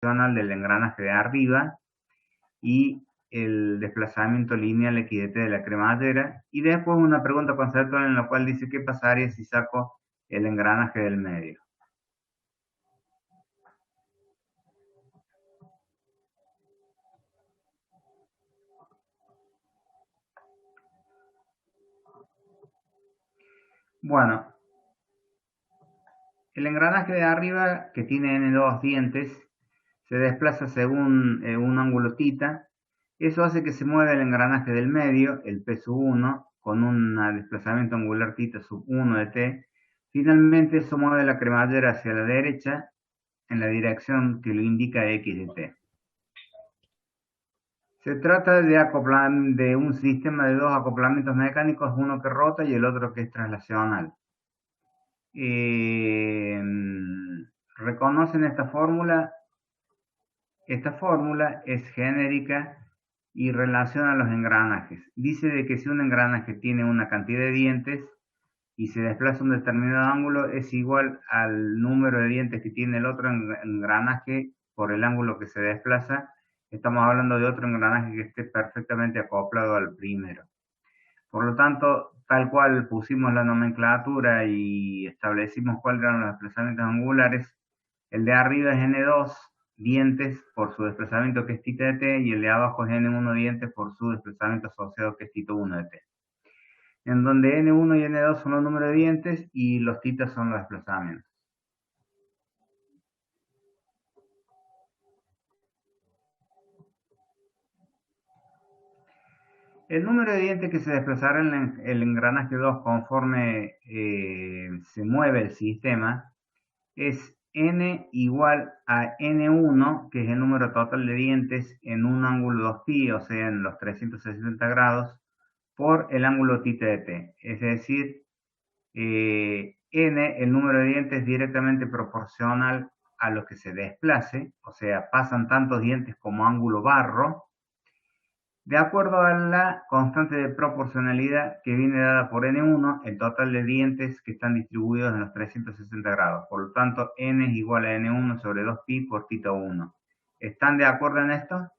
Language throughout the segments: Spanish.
del engranaje de arriba y el desplazamiento lineal x de t de la cremallera, y después una pregunta conceptual en la cual dice qué pasaría si saco el engranaje del medio. Bueno, el engranaje de arriba, que tiene N2 dientes, se desplaza según un ángulo θ. Eso hace que se mueva el engranaje del medio, el P sub 1, con un desplazamiento angular θ sub 1 de t. Finalmente, eso mueve la cremallera hacia la derecha en la dirección que lo indica x de t. Se trata de un sistema de dos acoplamientos mecánicos, uno que rota y el otro que es traslacional. ¿Reconocen esta fórmula? Esta fórmula es genérica y relaciona los engranajes. Dice de que si un engranaje tiene una cantidad de dientes y se desplaza un determinado ángulo, es igual al número de dientes que tiene el otro engranaje por el ángulo que se desplaza. Estamos hablando de otro engranaje que esté perfectamente acoplado al primero. Por lo tanto, tal cual pusimos la nomenclatura y establecimos cuáles eran los desplazamientos angulares, el de arriba es N2 dientes por su desplazamiento que es θ de t, y el de abajo es N1 dientes por su desplazamiento asociado que es θ1 de t. En donde N1 y N2 son los números de dientes y los θ son los desplazamientos. El número de dientes que se desplazará en el engranaje 2 conforme se mueve el sistema es n igual a n1, que es el número total de dientes en un ángulo 2π, o sea, en los 360 grados, por el ángulo θ de t. Es decir, n, el número de dientes, directamente proporcional a lo que se desplace, o sea, pasan tantos dientes como ángulo barro, de acuerdo a la constante de proporcionalidad que viene dada por N1, el total de dientes que están distribuidos en los 360 grados. Por lo tanto, N es igual a N1 sobre 2π por θ1. ¿Están de acuerdo en esto?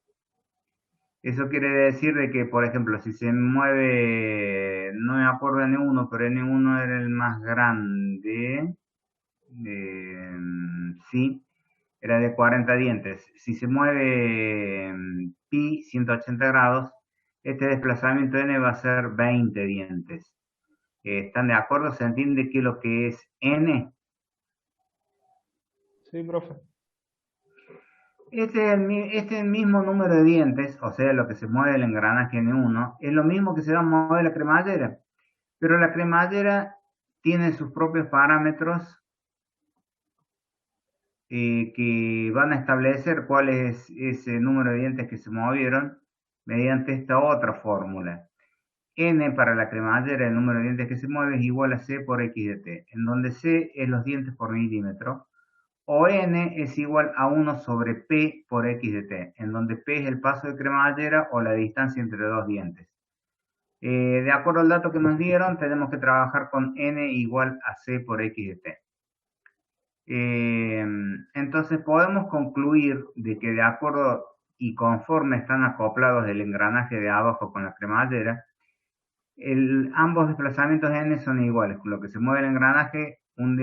Eso quiere decir de que, por ejemplo, si se mueve, no me acuerdo de N1, pero N1 era el más grande, sí, era de 40 dientes. Si se mueve pi 180 grados, este desplazamiento n va a ser 20 dientes. ¿Están de acuerdo? ¿Se entiende qué es lo que es n? Sí, profe. Este es el mismo número de dientes, o sea, lo que se mueve el engranaje N1, es lo mismo que se va a mover la cremallera. Pero la cremallera tiene sus propios parámetros que van a establecer cuál es ese número de dientes que se movieron mediante esta otra fórmula. N para la cremallera, el número de dientes que se mueve, es igual a C por X de T, en donde C es los dientes por milímetro, o N es igual a 1 sobre P por X de T, en donde P es el paso de cremallera o la distancia entre dos dientes. De acuerdo al dato que nos dieron, tenemos que trabajar con N igual a C por X de T. Entonces podemos concluir de que de acuerdo y conforme están acoplados el engranaje de abajo con la cremallera, ambos desplazamientos n son iguales. Lo que se mueve el engranaje,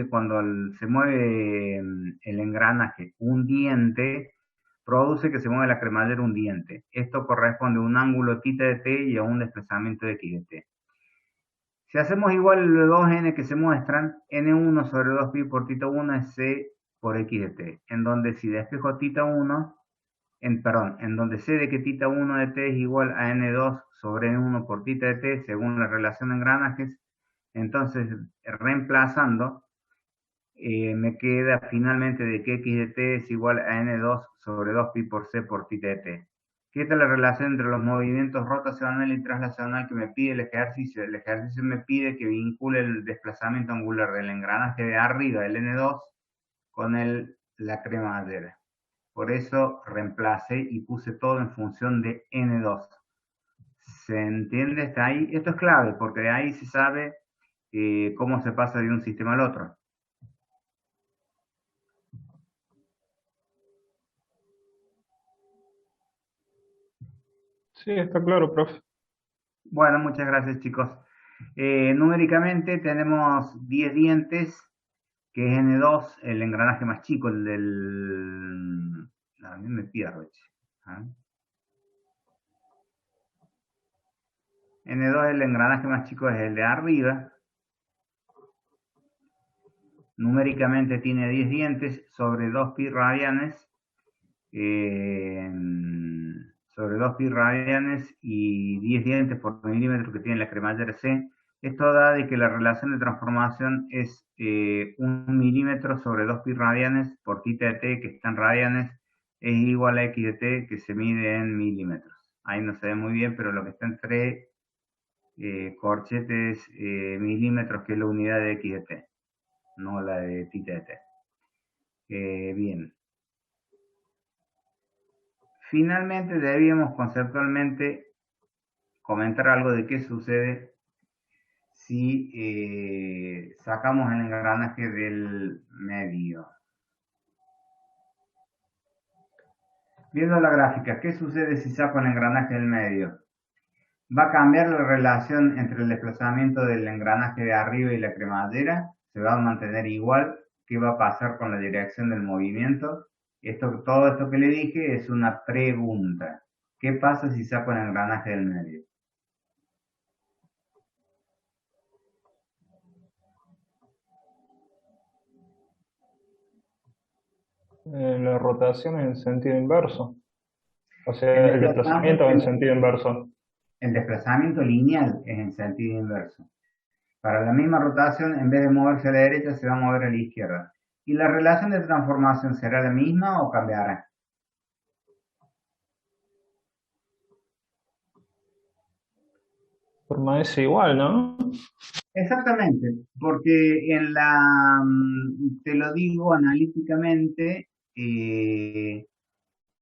cuando se mueve el engranaje un diente, produce que se mueve la cremallera un diente. Esto corresponde a un ángulo θ de t y a un desplazamiento de x de t. Si hacemos igual los dos n que se muestran, n1 sobre 2π por θ1 es c por x de t, en donde si despejo θ1, en donde sé de que θ1 de t es igual a n2 sobre n1 por θ de t, según la relación de engranajes, entonces reemplazando, me queda finalmente de que x de t es igual a n2 sobre 2π por c por θ de t. ¿Qué es la relación entre los movimientos rotacional y traslacional que me pide el ejercicio? El ejercicio me pide que vincule el desplazamiento angular del engranaje de arriba, el N2, con la cremallera. Por eso reemplacé y puse todo en función de N2. ¿Se entiende hasta ahí? Esto es clave porque de ahí se sabe cómo se pasa de un sistema al otro. Sí, está claro, profe. Bueno, muchas gracias, chicos. Numéricamente tenemos 10 dientes, que es N2, el engranaje más chico, el del... A mí me pierdo, che. Ah. N2, el engranaje más chico, es el de arriba. Numéricamente tiene 10 dientes sobre 2 pi radianes. eh, Sobre 2 pi radianes y 10 dientes por milímetro que tiene la cremallera C. Esto da de que la relación de transformación es 1 milímetro sobre 2 pi radianes por θ de t, que está en radianes, es igual a x de t, que se mide en milímetros. Ahí no se ve muy bien, pero lo que está entre corchetes milímetros, que es la unidad de x de t, no la de θ de t. Bien. Finalmente, debíamos conceptualmente comentar algo de qué sucede si sacamos el engranaje del medio. Viendo la gráfica, ¿qué sucede si saco el engranaje del medio? ¿Va a cambiar la relación entre el desplazamiento del engranaje de arriba y la cremallera? ¿Se va a mantener igual? ¿Qué va a pasar con la dirección del movimiento? Todo esto que le dije es una pregunta. ¿Qué pasa si saco el engranaje del medio? La rotación en sentido inverso. O El sea, el desplazamiento, desplazamiento en sentido inverso. el desplazamiento lineal es en sentido inverso. Para la misma rotación, en vez de moverse a la derecha, se va a mover a la izquierda. ¿Y la relación de transformación será la misma o cambiará? Permanece igual, ¿no? Exactamente, porque te lo digo analíticamente, en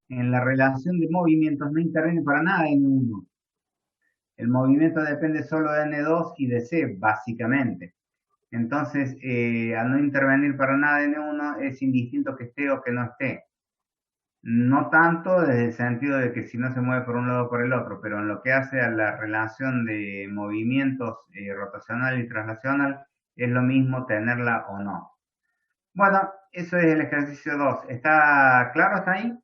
la relación de movimientos no interviene para nada N1. El movimiento depende solo de N2 y de C, básicamente. Entonces, al no intervenir para nada N1, es indistinto que esté o que no esté. No tanto desde el sentido de que si no se mueve por un lado o por el otro, pero en lo que hace a la relación de movimientos rotacional y traslacional, es lo mismo tenerla o no. Bueno, eso es el ejercicio 2. ¿Está claro hasta ahí?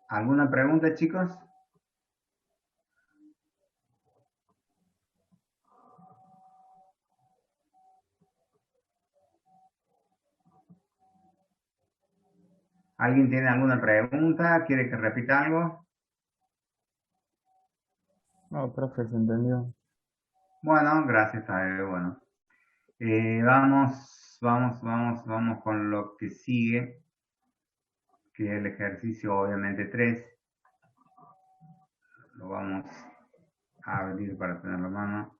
¿Alguna pregunta, chicos? ¿Alguien tiene alguna pregunta? ¿Quiere que repita algo? No, profe, se entendió. Bueno, gracias a él. Bueno, vamos con lo que sigue, que es el ejercicio obviamente 3. Lo vamos a abrir para tenerlo a mano.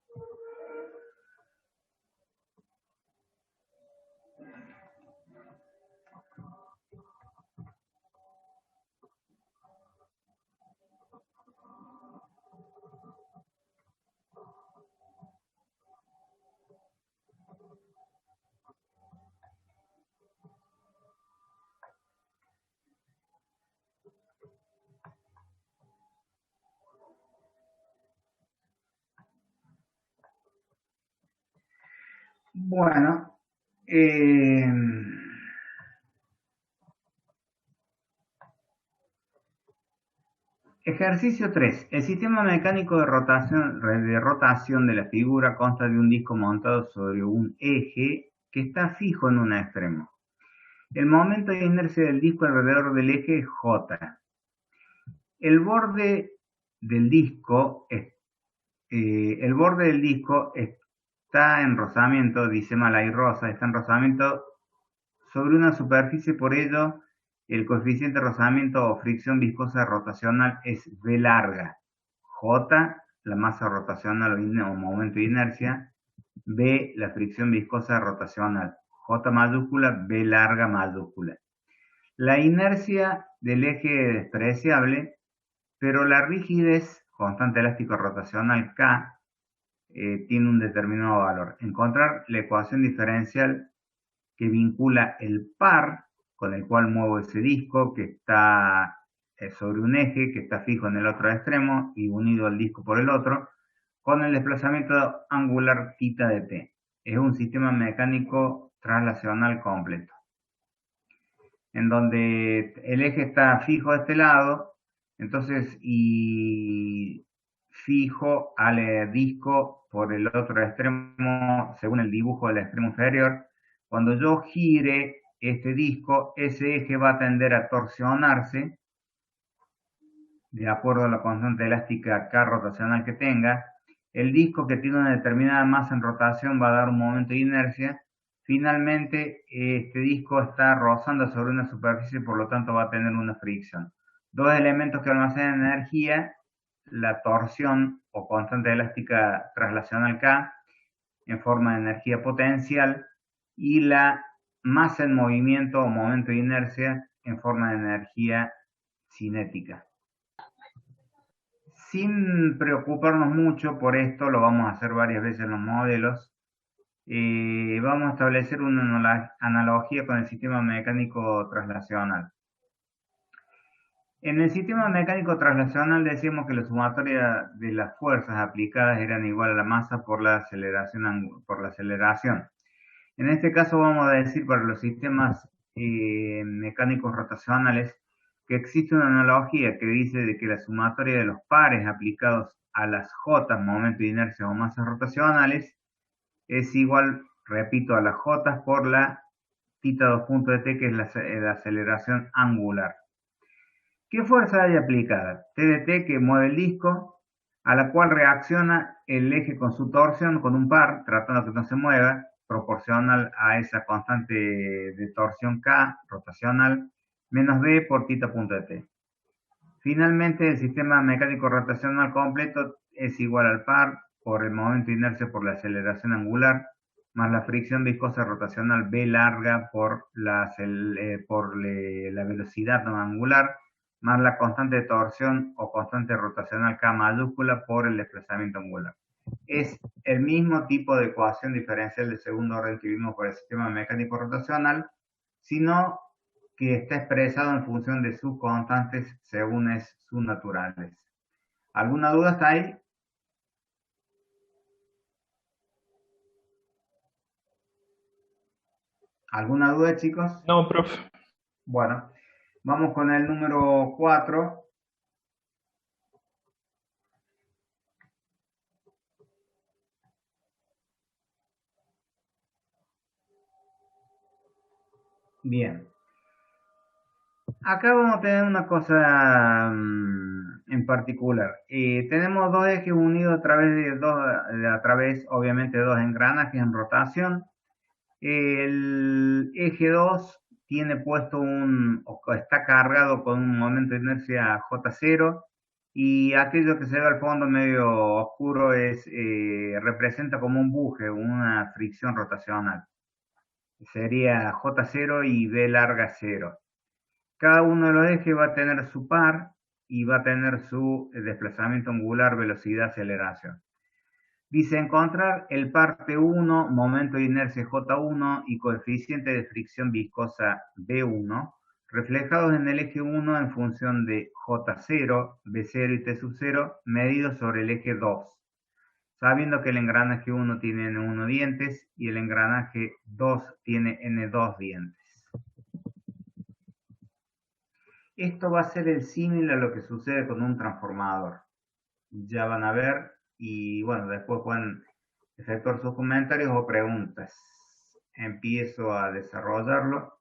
Bueno, eh, ejercicio 3. El sistema mecánico de rotación de la figura consta de un disco montado sobre un eje que está fijo en un extremo. El momento de inercia del disco alrededor del eje es J. El borde del disco, está en rozamiento, dice Malay Rosa, está en rozamiento sobre una superficie, por ello el coeficiente de rozamiento o fricción viscosa rotacional es V larga. J, la masa rotacional o momento de inercia. B, la fricción viscosa rotacional. J mayúscula, B larga mayúscula. La inercia del eje es despreciable, pero la rigidez, constante elástico rotacional K, tiene un determinado valor. Encontrar la ecuación diferencial que vincula el par con el cual muevo ese disco que está sobre un eje que está fijo en el otro extremo y unido al disco por el otro, con el desplazamiento angular θ de t. Es un sistema mecánico traslacional completo, en donde el eje está fijo a este lado, entonces, y fijo al disco por el otro extremo, según el dibujo del extremo inferior. Cuando yo gire este disco, ese eje va a tender a torsionarse de acuerdo a la constante elástica K rotacional que tenga. El disco, que tiene una determinada masa en rotación, va a dar un momento de inercia. Finalmente, este disco está rozando sobre una superficie, por lo tanto va a tener una fricción. Dos elementos que almacenan energía: la torsión o constante elástica traslacional K en forma de energía potencial y la masa en movimiento o momento de inercia en forma de energía cinética. Sin preocuparnos mucho por esto, lo vamos a hacer varias veces en los modelos. Vamos a establecer una analogía con el sistema mecánico traslacional. En el sistema mecánico traslacional decíamos que la sumatoria de las fuerzas aplicadas eran igual a la masa por la aceleración. En este caso vamos a decir para los sistemas mecánicos rotacionales que existe una analogía que dice de que la sumatoria de los pares aplicados a las J, momento de inercia o masas rotacionales, es igual, repito, a las J por la θ2 punto de t, que es la aceleración angular. ¿Qué fuerza hay aplicada? T de t, que mueve el disco, a la cual reacciona el eje con su torsión con un par, tratando que no se mueva, proporcional a esa constante de torsión K rotacional, menos B por θ punto de t. Finalmente, el sistema mecánico rotacional completo es igual al par por el momento de inercia por la aceleración angular, más la fricción viscosa rotacional B larga por la velocidad no angular, más la constante de torsión o constante rotacional K mayúscula por el desplazamiento angular. Es el mismo tipo de ecuación diferencial de segundo orden que vimos por el sistema mecánico rotacional, sino que está expresado en función de sus constantes según sus naturales. ¿Alguna duda hasta ahí? ¿Alguna duda, chicos? No, profe. Bueno, vamos con el número 4. Bien. Acá vamos a tener una cosa en particular. Tenemos dos ejes unidos a través, obviamente, de dos engranajes en rotación. El eje 2 tiene puesto está cargado con un momento de inercia J0, y aquello que se ve al fondo medio oscuro representa como un buje, una fricción rotacional. Sería J0 y B larga 0. Cada uno de los ejes va a tener su par y va a tener su desplazamiento angular, velocidad, aceleración. Dice encontrar el par P1, momento de inercia J1 y coeficiente de fricción viscosa B1, reflejados en el eje 1 en función de J0, B0 y T0, medidos sobre el eje 2, sabiendo que el engranaje 1 tiene N1 dientes y el engranaje 2 tiene N2 dientes. Esto va a ser el símil a lo que sucede con un transformador. Ya van a ver, y bueno, después pueden efectuar sus comentarios o preguntas. Empiezo a desarrollarlo.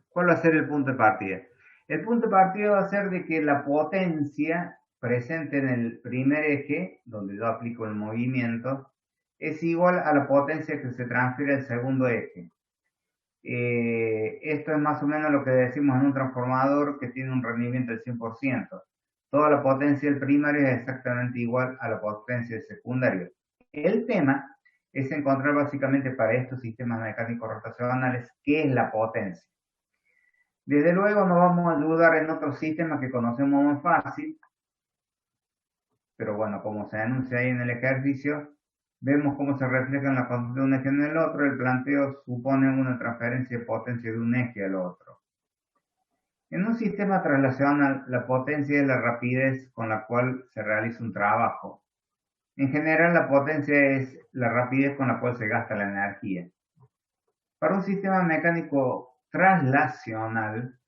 ¿Cuál va a ser el punto de partida? El punto de partida va a ser de que la potencia presente en el primer eje, donde yo aplico el movimiento, es igual a la potencia que se transfiere al segundo eje. Esto es más o menos lo que decimos en un transformador que tiene un rendimiento del 100%. Toda la potencia del primario es exactamente igual a la potencia del secundario. El tema es encontrar básicamente para estos sistemas mecánicos rotacionales qué es la potencia. Desde luego nos vamos a ayudar en otros sistemas que conocemos más fácil, pero bueno, como se anuncia ahí en el ejercicio, vemos cómo se refleja en la constante de un eje en el otro. El planteo supone una transferencia de potencia de un eje al otro. En un sistema traslacional, la potencia es la rapidez con la cual se realiza un trabajo. En general, la potencia es la rapidez con la cual se gasta la energía. Para un sistema mecánico traslacional,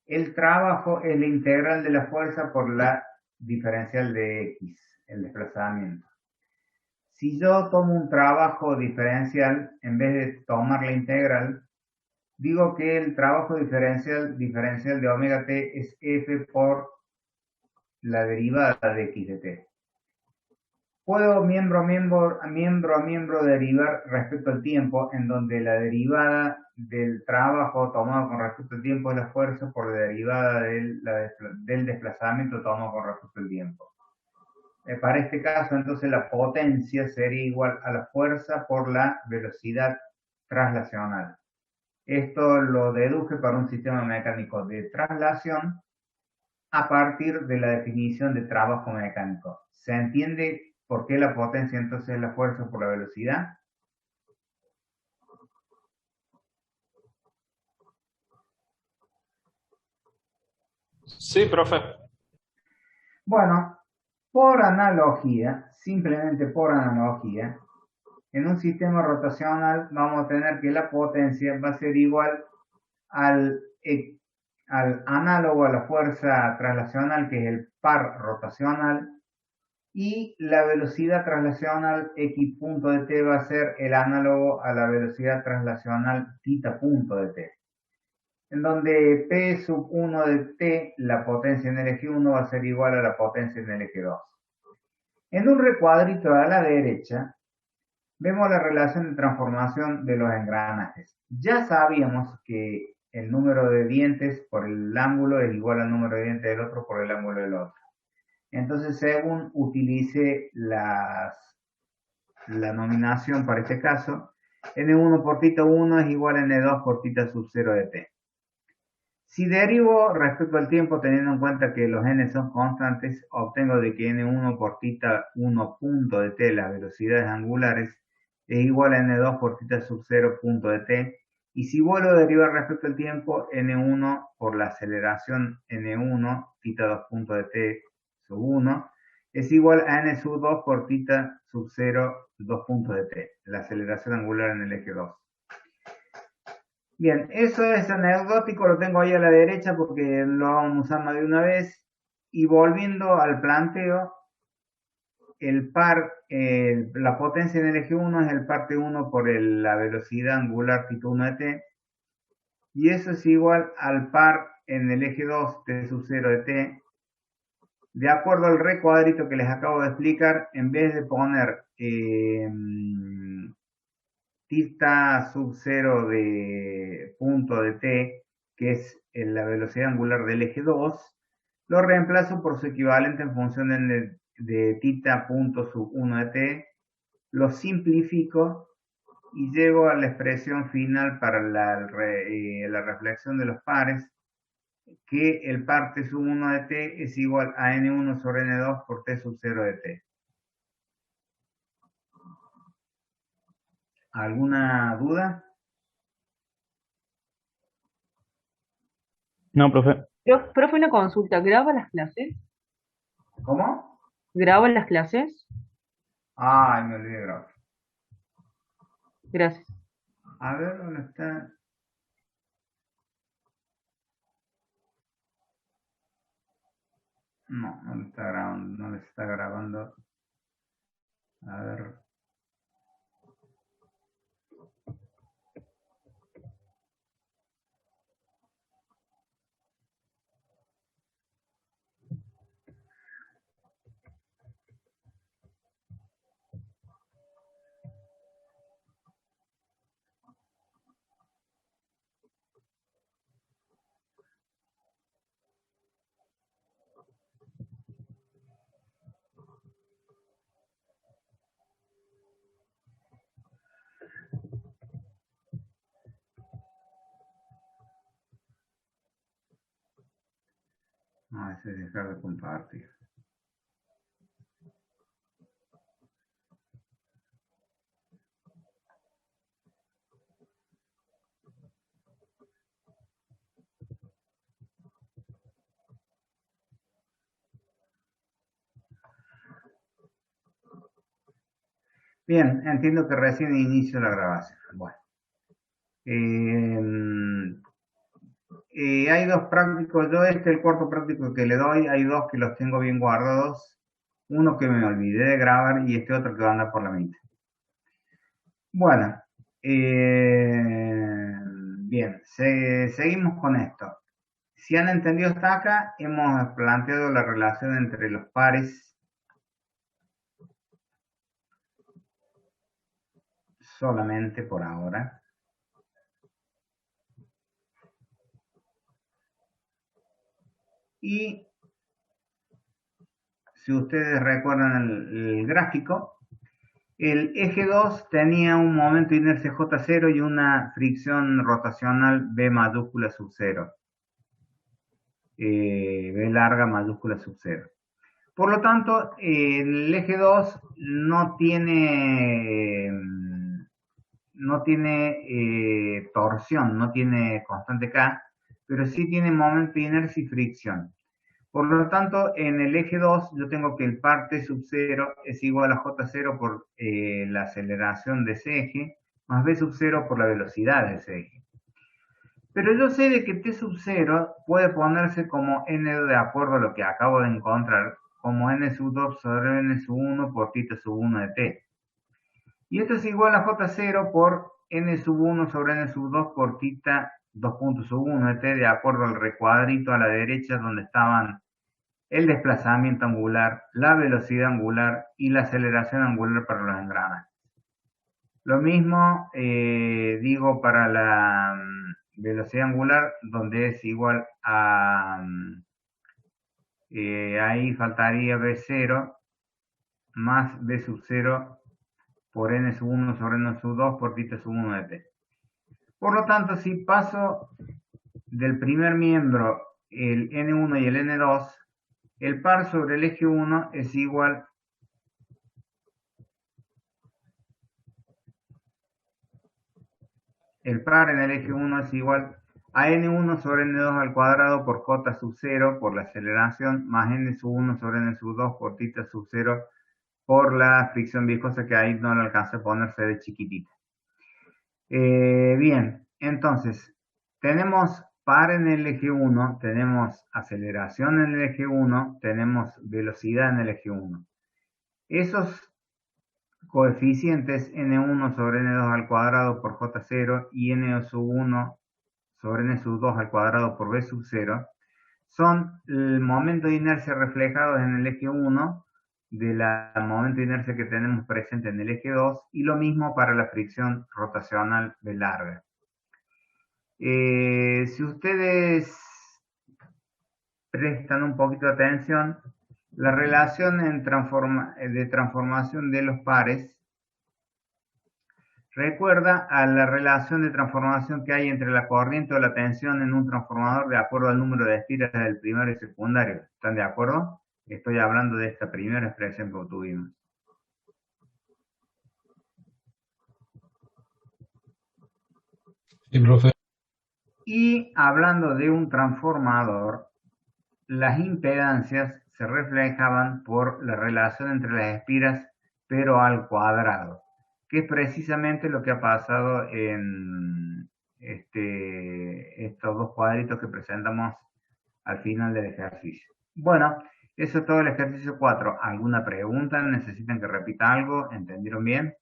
el trabajo es la integral de la fuerza por la diferencial de x, el desplazamiento. Si yo tomo un trabajo diferencial, en vez de tomar la integral, digo que el trabajo diferencial de omega t es f por la derivada de x de t. Puedo miembro a miembro derivar respecto al tiempo, en donde la derivada del trabajo tomado con respecto al tiempo es la fuerza por la derivada del desplazamiento tomado con respecto al tiempo. Para este caso, entonces, la potencia sería igual a la fuerza por la velocidad traslacional. Esto lo deduje para un sistema mecánico de traslación a partir de la definición de trabajo mecánico. ¿Se entiende por qué la potencia entonces es la fuerza por la velocidad? Sí, profe. Bueno, por analogía, simplemente por analogía, en un sistema rotacional vamos a tener que la potencia va a ser igual al, al análogo a la fuerza traslacional, que es el par rotacional, y la velocidad traslacional x punto de t va a ser el análogo a la velocidad traslacional θ punto de t, en donde p sub 1 de t, la potencia en el eje 1, va a ser igual a la potencia en el eje 2. En un recuadrito a la derecha, vemos la relación de transformación de los engranajes. Ya sabíamos que el número de dientes por el ángulo es igual al número de dientes del otro por el ángulo del otro. Entonces, según utilice la nominación para este caso, n1 por θ 1 es igual a n2 por θ sub 0 de t. Si derivo respecto al tiempo, teniendo en cuenta que los n son constantes, obtengo de que n1 por θ 1 punto de t, las velocidades angulares, es igual a n2 por θ sub 0 punto de t. Y si vuelvo a derivar respecto al tiempo, n1 por la aceleración n1, θ 2 punto de t sub 1, es igual a n sub 2 por θ sub 0 2 puntos de t, la aceleración angular en el eje 2. Bien, eso es anecdótico, lo tengo ahí a la derecha porque lo vamos a usar más de una vez. Y volviendo al planteo, la potencia en el eje 1 es el parte 1 por la velocidad angular θ 1 de t, y eso es igual al par en el eje 2 t sub 0 de t. De acuerdo al recuadrito que les acabo de explicar, en vez de poner θ sub 0 de punto de t, que es la velocidad angular del eje 2, lo reemplazo por su equivalente en función de θ punto sub 1 de t, lo simplifico y llego a la expresión final para la reflexión de los pares, que el par t sub 1 de t es igual a n1 sobre n2 por t sub 0 de t. ¿Alguna duda? No, profe. Profe, una consulta, ¿graba las clases? ¿Cómo? ¿Graba las clases? Ay, me olvidé de grabar. Gracias. A ver, ¿dónde está? No, no le está grabando, no le está grabando. A ver. No, ese es dejar de compartir. Bien, entiendo que recién inicio la grabación. Bueno, eh, hay dos prácticos. Yo el cuarto práctico que le doy, hay dos que los tengo bien guardados. Uno que me olvidé de grabar y este otro que va a andar por la mitad. Bueno, bien, seguimos con esto. Si han entendido hasta acá, hemos planteado la relación entre los pares solamente por ahora. Y si ustedes recuerdan el gráfico, el eje 2 tenía un momento de inercia J0 y una fricción rotacional B mayúscula sub 0. B larga mayúscula sub 0. Por lo tanto, el eje 2 no tiene torsión, no tiene constante K, pero sí tiene momento de inercia y fricción. Por lo tanto, en el eje 2 yo tengo que el par T sub 0 es igual a J0 por la aceleración de ese eje, más B sub 0 por la velocidad de ese eje. Pero yo sé de que T sub 0 puede ponerse como N de acuerdo a lo que acabo de encontrar, como N sub 2 sobre N sub 1 por θ sub 1 de T. Y esto es igual a J0 por N sub 1 sobre N sub 2 por θ 2 puntos sub 1 de T de acuerdo al recuadrito a la derecha donde estaban el desplazamiento angular, la velocidad angular y la aceleración angular para los engranajes. Lo mismo digo para la velocidad angular, donde es igual a, ahí faltaría B0 más B sub 0 por N sub 1 sobre N sub 2 por θ sub 1 de T. Por lo tanto, si paso del primer miembro, el N1 y el N2, el par sobre el eje 1 es igual el par en el eje 1 es igual a N1 sobre N2 al cuadrado por J sub 0 por la aceleración más N sub 1 sobre N sub 2 por θ sub 0 por la fricción viscosa, que ahí no le alcancé a ponerse de chiquitita. Bien, entonces tenemos par en el eje 1, tenemos aceleración en el eje 1, tenemos velocidad en el eje 1. Esos coeficientes N1 sobre N2 al cuadrado por J0 y N sub 1 sobre N sub 2 al cuadrado por B sub 0 son el momento de inercia reflejados en el eje 1 del momento de inercia que tenemos presente en el eje 2 y lo mismo para la fricción rotacional B larga. Si ustedes prestan un poquito de atención, la relación de transformación de los pares recuerda a la relación de transformación que hay entre la corriente o la tensión en un transformador de acuerdo al número de espiras del primario y secundario. ¿Están de acuerdo? Estoy hablando de esta primera expresión que obtuvimos. Sí, profe. Y hablando de un transformador, las impedancias se reflejaban por la relación entre las espiras, pero al cuadrado, que es precisamente lo que ha pasado en estos dos cuadritos que presentamos al final del ejercicio. Bueno, eso es todo el ejercicio 4. ¿Alguna pregunta? ¿Necesitan que repita algo? ¿Entendieron bien?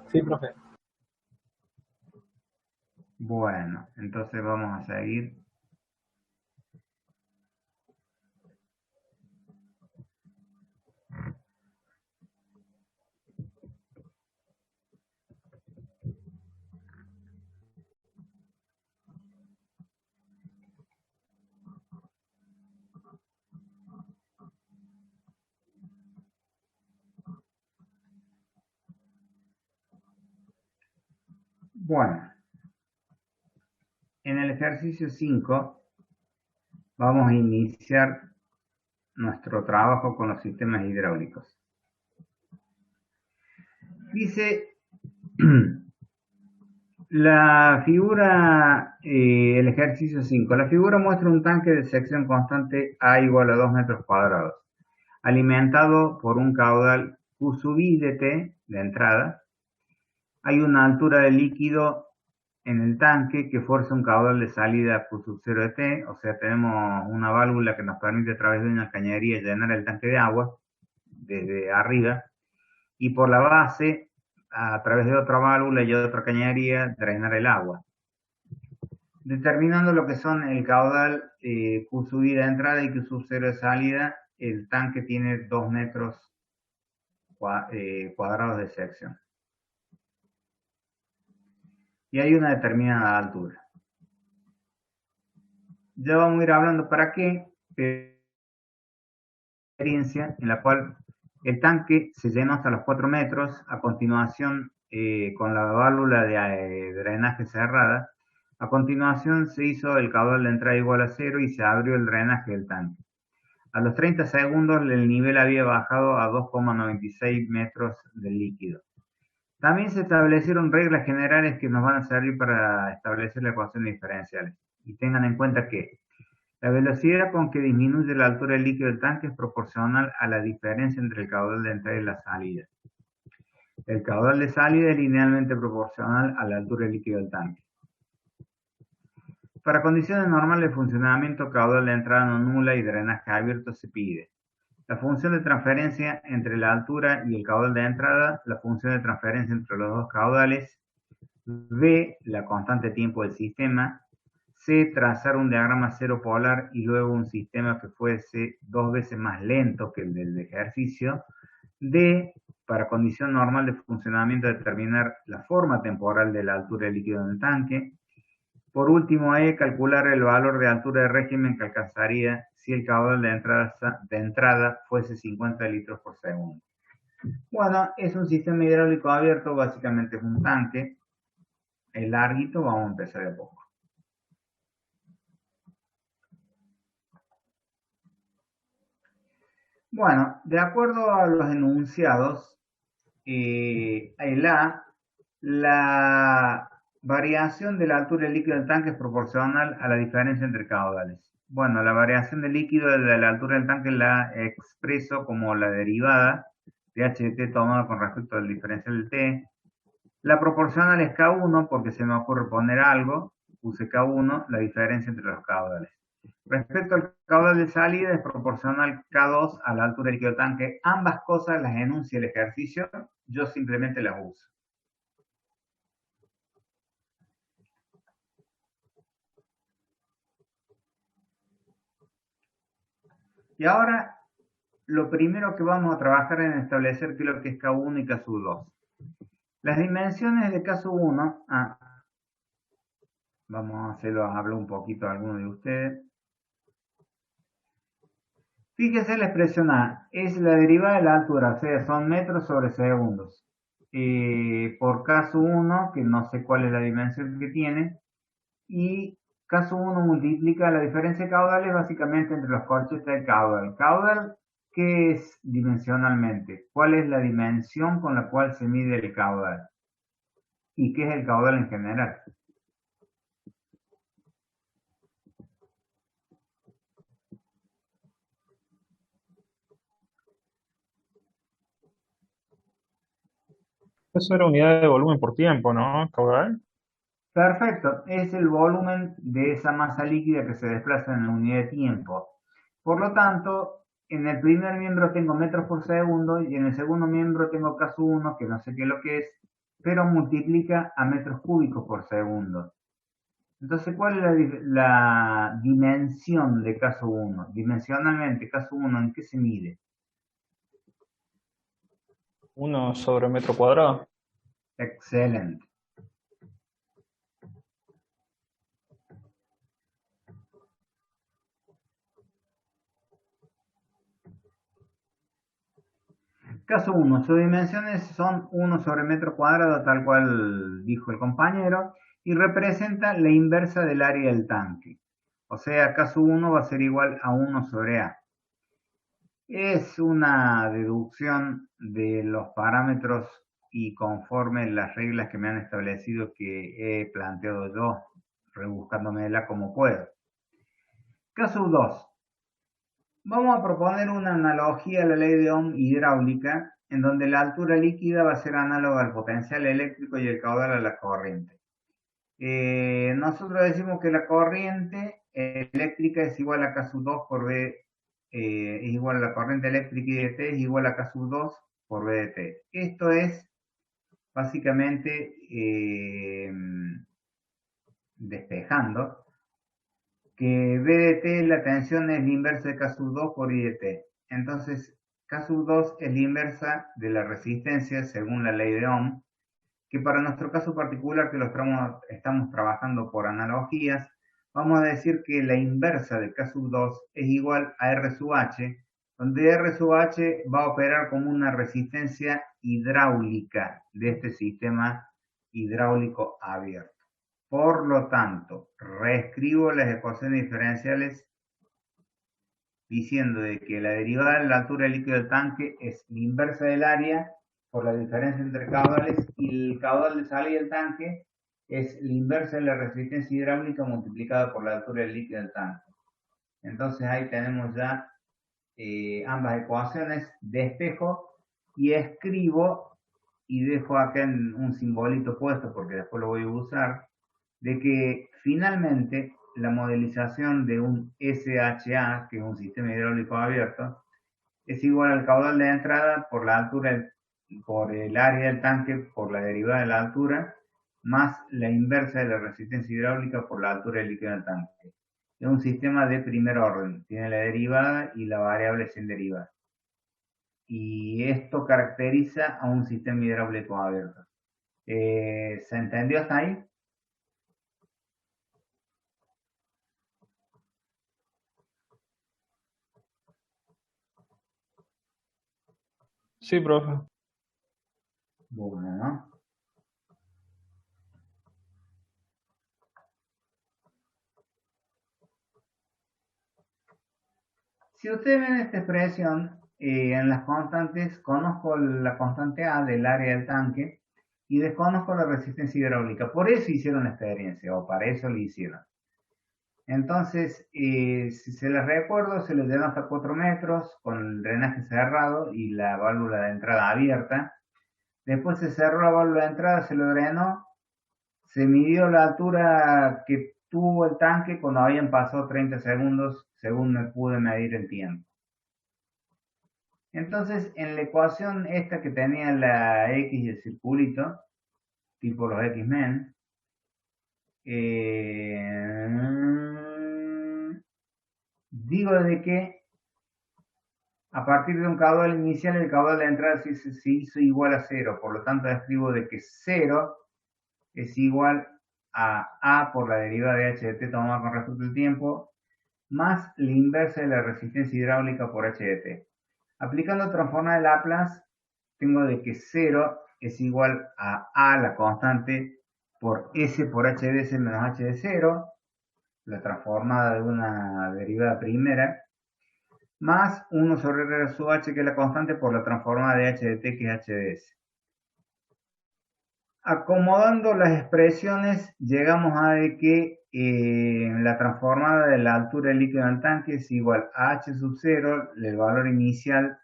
Sí, profe. Bueno, entonces vamos a seguir. Bueno, en el ejercicio 5 vamos a iniciar nuestro trabajo con los sistemas hidráulicos. Dice, La figura, el ejercicio 5. La figura muestra un tanque de sección constante A igual a 2 metros cuadrados, alimentado por un caudal Q sub I de T de entrada. Hay una altura de líquido en el tanque que fuerza un caudal de salida Q sub 0 de T, o sea, tenemos una válvula que nos permite a través de una cañería llenar el tanque de agua desde arriba, y por la base, a través de otra válvula y otra cañería, drenar el agua. Determinando lo que son el caudal Q sub I de entrada y Q sub 0 de salida, el tanque tiene 2 metros cuadrados de sección. Y hay una determinada altura. Ya vamos a ir hablando para qué, experiencia en la cual el tanque se llenó hasta los 4 metros, a continuación con la válvula de drenaje cerrada, a continuación se hizo el caudal de entrada igual a 0 y se abrió el drenaje del tanque. A los 30 segundos el nivel había bajado a 2,96 metros del líquido. También se establecieron reglas generales que nos van a servir para establecer las ecuaciones diferenciales. Y tengan en cuenta que la velocidad con que disminuye la altura del líquido del tanque es proporcional a la diferencia entre el caudal de entrada y la salida. El caudal de salida es linealmente proporcional a la altura del líquido del tanque. Para condiciones normales de funcionamiento, caudal de entrada no nula y drenaje abierto se pide la función de transferencia entre la altura y el caudal de entrada, la función de transferencia entre los dos caudales, V, la constante tiempo del sistema, C, trazar un diagrama cero polar y luego un sistema que fuese 2 veces más lento que el del ejercicio, D, para condición normal de funcionamiento, determinar la forma temporal de la altura del líquido en el tanque. Por último, calcular el valor de altura de régimen que alcanzaría si el caudal de entrada fuese 50 litros por segundo. Bueno, es un sistema hidráulico abierto, básicamente es un tanque. El larguito, vamos a empezar de poco. Bueno, de acuerdo a los enunciados, la variación de la altura del líquido del tanque es proporcional a la diferencia entre caudales. Bueno, la variación del líquido de la altura del tanque la expreso como la derivada de h de t tomada con respecto al diferencial del t. La proporcional es K1 porque se me ocurre poner algo, puse K1, la diferencia entre los caudales. Respecto al caudal de salida es proporcional K2 a la altura del líquido del tanque. Ambas cosas las enuncia el ejercicio, yo simplemente las uso. Y ahora, lo primero que vamos a trabajar es en establecer qué es lo que es K1 y K2. Las dimensiones de K1, vamos a hacerlo, hablo un poquito a alguno de ustedes. Fíjese la expresión A, es la derivada de la altura, o sea, son metros sobre segundos. Por caso 1, que no sé cuál es la dimensión que tiene, y caso 1 multiplica la diferencia de caudales básicamente entre los corchetes del caudal. ¿Caudal qué es dimensionalmente? ¿Cuál es la dimensión con la cual se mide el caudal? ¿Y qué es el caudal en general? Eso era unidad de volumen por tiempo, ¿no? Caudal. Perfecto, es el volumen de esa masa líquida que se desplaza en la unidad de tiempo. Por lo tanto, en el primer miembro tengo metros por segundo y en el segundo miembro tengo caso 1, que no sé qué es lo que es, pero multiplica a metros cúbicos por segundo. Entonces, ¿cuál es la dimensión de caso 1? Dimensionalmente, caso 1, ¿en qué se mide? 1 sobre metro cuadrado. Excelente. Caso 1, sus dimensiones son 1 sobre metro cuadrado, tal cual dijo el compañero, y representa la inversa del área del tanque. O sea, caso 1 va a ser igual a 1 sobre A. Es una deducción de los parámetros y conforme las reglas que me han establecido que he planteado yo, rebuscándomela como puedo. Caso 2. Vamos a proponer una analogía a la ley de Ohm hidráulica, en donde la altura líquida va a ser análoga al potencial eléctrico y el caudal a la corriente. Nosotros decimos que la corriente eléctrica es igual a K sub 2 por V, es igual a la corriente eléctrica y dt es igual a K sub 2 por V de t. Esto es básicamente despejando que V de t, la tensión es la inversa de K sub 2 por I de t. Entonces, K sub 2 es la inversa de la resistencia según la ley de Ohm, que para nuestro caso particular, que lo estamos trabajando por analogías, vamos a decir que la inversa de K sub 2 es igual a R sub H, donde R sub H va a operar como una resistencia hidráulica de este sistema hidráulico abierto. Por lo tanto, reescribo las ecuaciones diferenciales diciendo de que la derivada de la altura del líquido del tanque es la inversa del área por la diferencia entre caudales, y el caudal de salida del tanque es la inversa de la resistencia hidráulica multiplicada por la altura del líquido del tanque. Entonces ahí tenemos ya ambas ecuaciones, despejo y escribo, y dejo acá un simbolito puesto porque después lo voy a usar, de que finalmente la modelización de un SHA, que es un sistema hidráulico abierto, es igual al caudal de entrada por la altura, por el área del tanque, por la derivada de la altura, más la inversa de la resistencia hidráulica por la altura del líquido del tanque. Es un sistema de primer orden, tiene la derivada y la variable sin derivada. Y esto caracteriza a un sistema hidráulico abierto. ¿Se entendió hasta ahí? Sí, profe. Bueno, ¿no? Si ustedes ven esta expresión, en las constantes, conozco la constante A del área del tanque y desconozco la resistencia hidráulica. Por eso hicieron la experiencia, o para eso lo hicieron. Entonces, si se les recuerdo, se les llenó hasta 4 metros con el drenaje cerrado y la válvula de entrada abierta. Después se cerró la válvula de entrada, se lo drenó, se midió la altura que tuvo el tanque cuando habían pasado 30 segundos, según me pude medir el tiempo. Entonces, en la ecuación esta que tenía la X y el circulito, tipo los X-Men, digo de que a partir de un caudal inicial, el caudal de entrada se hizo igual a 0. Por lo tanto, escribo de que 0 es igual a A por la derivada de h de t tomada con respecto al tiempo, más la inversa de la resistencia hidráulica por h de t. Aplicando transformada de Laplace, tengo de que 0 es igual a la constante, por S por h de s menos h de 0, la transformada de una derivada primera, más 1 sobre R sub h, que es la constante, por la transformada de h de t, que es h de s. Acomodando las expresiones, llegamos a de que la transformada de la altura del líquido en el tanque es igual a h sub 0, el valor inicial,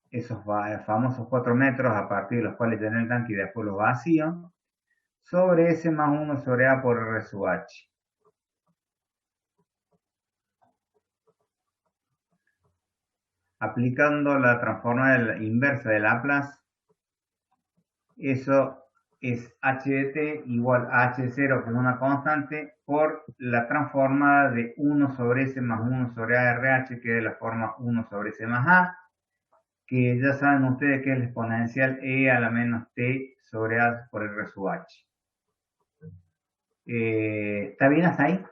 esos famosos 4 metros a partir de los cuales llené el tanque y después los vacío, sobre S más 1 sobre A por R sub H. Aplicando la transformada inversa de Laplace, eso es h de t igual a h0, que es una constante, por la transformada de 1 sobre s más 1 sobre a RH, que es la forma 1 sobre s más a, que ya saben ustedes que es la exponencial e a la menos t sobre a por r sub h. ¿Está bien hasta ahí?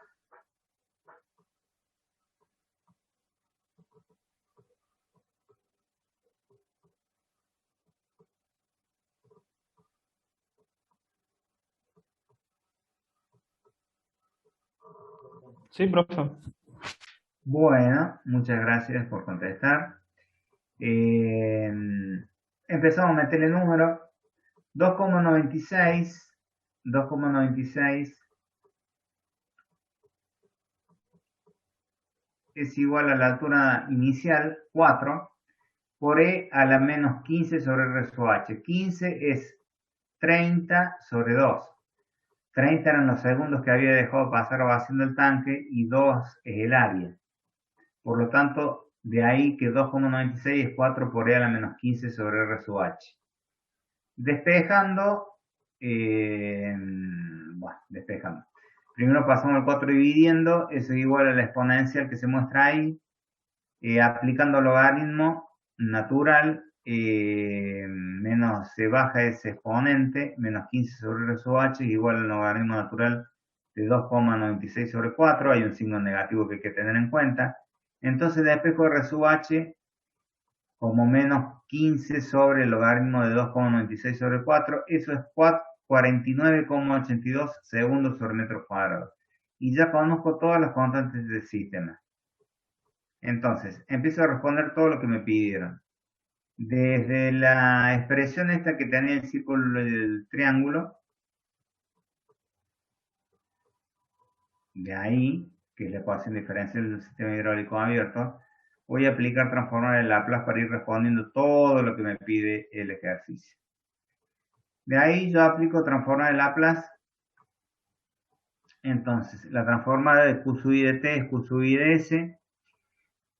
Sí, profe. Bueno, muchas gracias por contestar. Empezamos a meterle números. 2,96 es igual a la altura inicial, 4, por E a la menos 15 sobre R sub H. 15 es 30 sobre 2. 30 eran los segundos que había dejado pasar vaciando el tanque y 2 es el área. Por lo tanto, de ahí que 2,96 es 4 por E a la menos 15 sobre R sub H. Despejando, despejando. Primero pasamos al 4 dividiendo, eso es igual a la exponencial que se muestra ahí. Aplicando logaritmo natural, menos se baja ese exponente, menos 15 sobre R sub H, es igual al logaritmo natural de 2,96 sobre 4, hay un signo negativo que hay que tener en cuenta. Entonces despejo R sub H como menos 15 sobre el logaritmo de 2,96 sobre 4, eso es 49,82 segundos sobre metro cuadrado. Y ya conozco todas las constantes del sistema. Entonces, empiezo a responder todo lo que me pidieron. Desde la expresión esta que tenía el círculo y el triángulo, de ahí, que es la ecuación diferencial del sistema hidráulico abierto, voy a aplicar transformar el Laplace para ir respondiendo todo lo que me pide el ejercicio. De ahí yo aplico transformar el Laplace. Entonces, la transformada de Q sub I de T es Q sub I de S.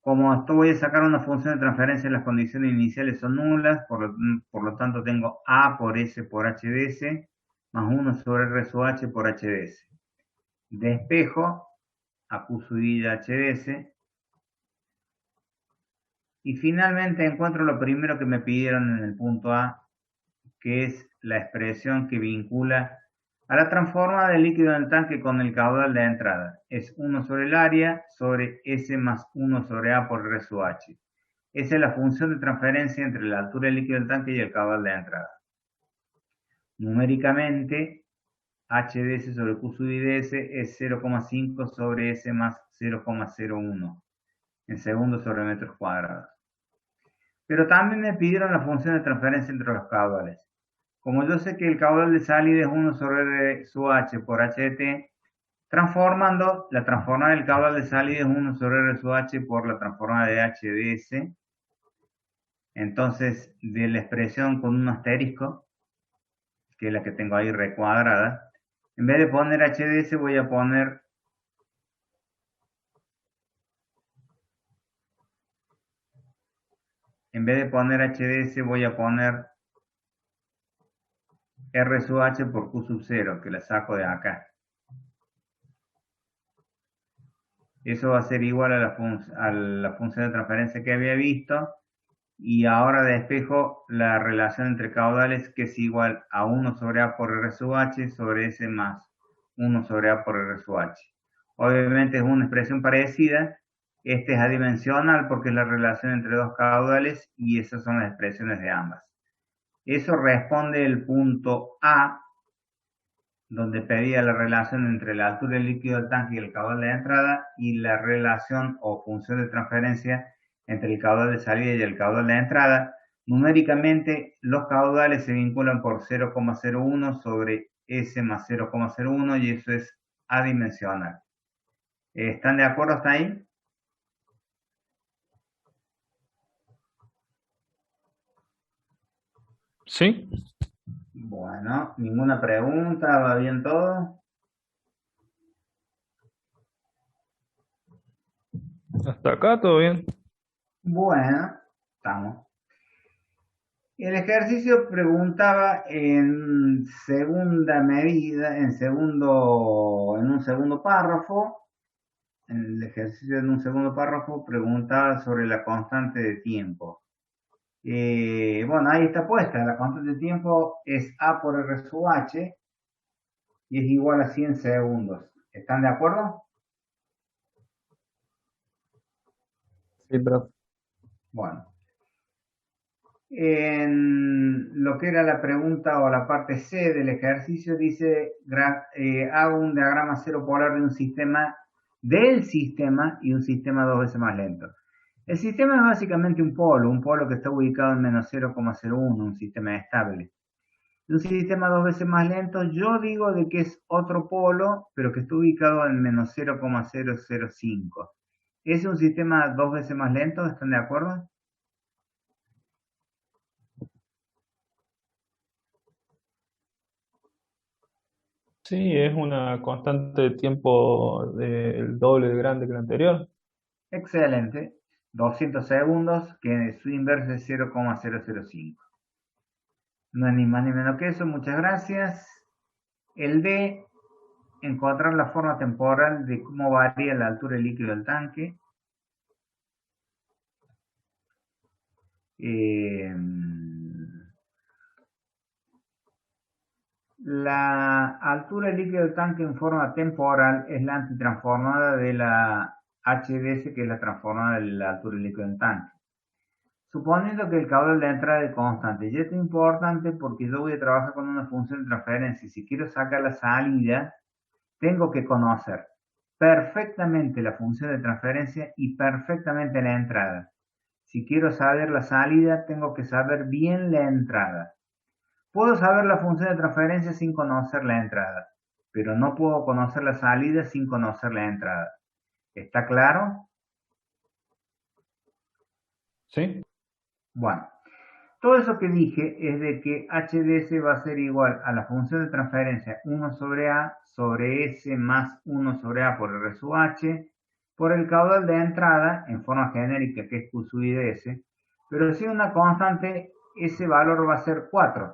Como esto voy a sacar una función de transferencia, las condiciones iniciales son nulas, por lo tanto tengo A por S por H de S, más 1 sobre R sub H por H de S. Despejo a Q sub I de H de S. Y finalmente encuentro lo primero que me pidieron en el punto A, que es la expresión que vincula a la transformada del líquido en el tanque con el caudal de entrada. Es 1 sobre el área sobre S más 1 sobre A por R sub H. Esa es la función de transferencia entre la altura del líquido del tanque y el caudal de entrada. Numéricamente, H de S sobre Q sub I de S es 0,5 sobre S más 0,01 en segundos sobre metros cuadrados. Pero también me pidieron la función de transferencia entre los caudales. Como yo sé que el caudal de salida es 1 sobre R sub H por H de T, transformando, la transformada del caudal de salida es 1 sobre R sub H por la transformada de H de S. Entonces, de la expresión con un asterisco, que es la que tengo ahí recuadrada, en vez de poner H de S voy a poner HDS voy a poner R sub H por Q sub 0, que la saco de acá. Eso va a ser igual a la función de transferencia que había visto. Y ahora despejo la relación entre caudales, que es igual a 1 sobre A por R sub H sobre S más 1 sobre A por R sub H. Obviamente es una expresión parecida. Este es adimensional porque es la relación entre dos caudales y esas son las expresiones de ambas. Eso responde el punto A, donde pedía la relación entre la altura del líquido del tanque y el caudal de entrada, y la relación o función de transferencia entre el caudal de salida y el caudal de entrada. Numéricamente, los caudales se vinculan por 0,01 sobre S más 0,01 y eso es adimensional. ¿Están de acuerdo hasta ahí? Sí, Bueno, ninguna pregunta, ¿va bien todo? hasta acá todo bien. Bueno, estamos. El ejercicio preguntaba en segunda medida, en un segundo párrafo. El ejercicio en un segundo párrafo preguntaba sobre la constante de tiempo. Bueno, ahí está puesta. La constante de tiempo es A por R sub H y es igual a 100 segundos. ¿Están de acuerdo? Sí, profe. Bueno. En lo que era la pregunta o la parte C del ejercicio dice, hago un diagrama cero polar de un sistema, del sistema y un sistema dos veces más lento. El sistema es básicamente un polo que está ubicado en menos 0,01, un sistema estable. De un sistema dos veces más lento, yo digo de que es otro polo, pero que está ubicado en menos 0,005. ¿Es un sistema dos veces más lento? ¿Están de acuerdo? Sí, es una constante de tiempo del doble de grande que la anterior. Excelente. 200 segundos, que su inverso es 0,005. No es ni más ni menos que eso, muchas gracias. El D, encontrar la forma temporal de cómo varía la altura del líquido del tanque. Eh, la altura del líquido del tanque en forma temporal es la antitransformada de la HDS, que es la transformada de la altura del líquido del tanque. Suponiendo que el caudal de entrada es constante, y esto es importante porque yo voy a trabajar con una función de transferencia y si quiero sacar la salida, tengo que conocer perfectamente la función de transferencia y perfectamente la entrada. Si quiero saber la salida, tengo que saber bien la entrada. Puedo saber la función de transferencia sin conocer la entrada, pero no puedo conocer la salida sin conocer la entrada. ¿Está claro? ¿Sí? Bueno, todo eso que dije es de que HDS va a ser igual a la función de transferencia 1 sobre A sobre S más 1 sobre A por R sub H por el caudal de entrada en forma genérica que es Q sub I de S, pero si una constante, ese valor va a ser 4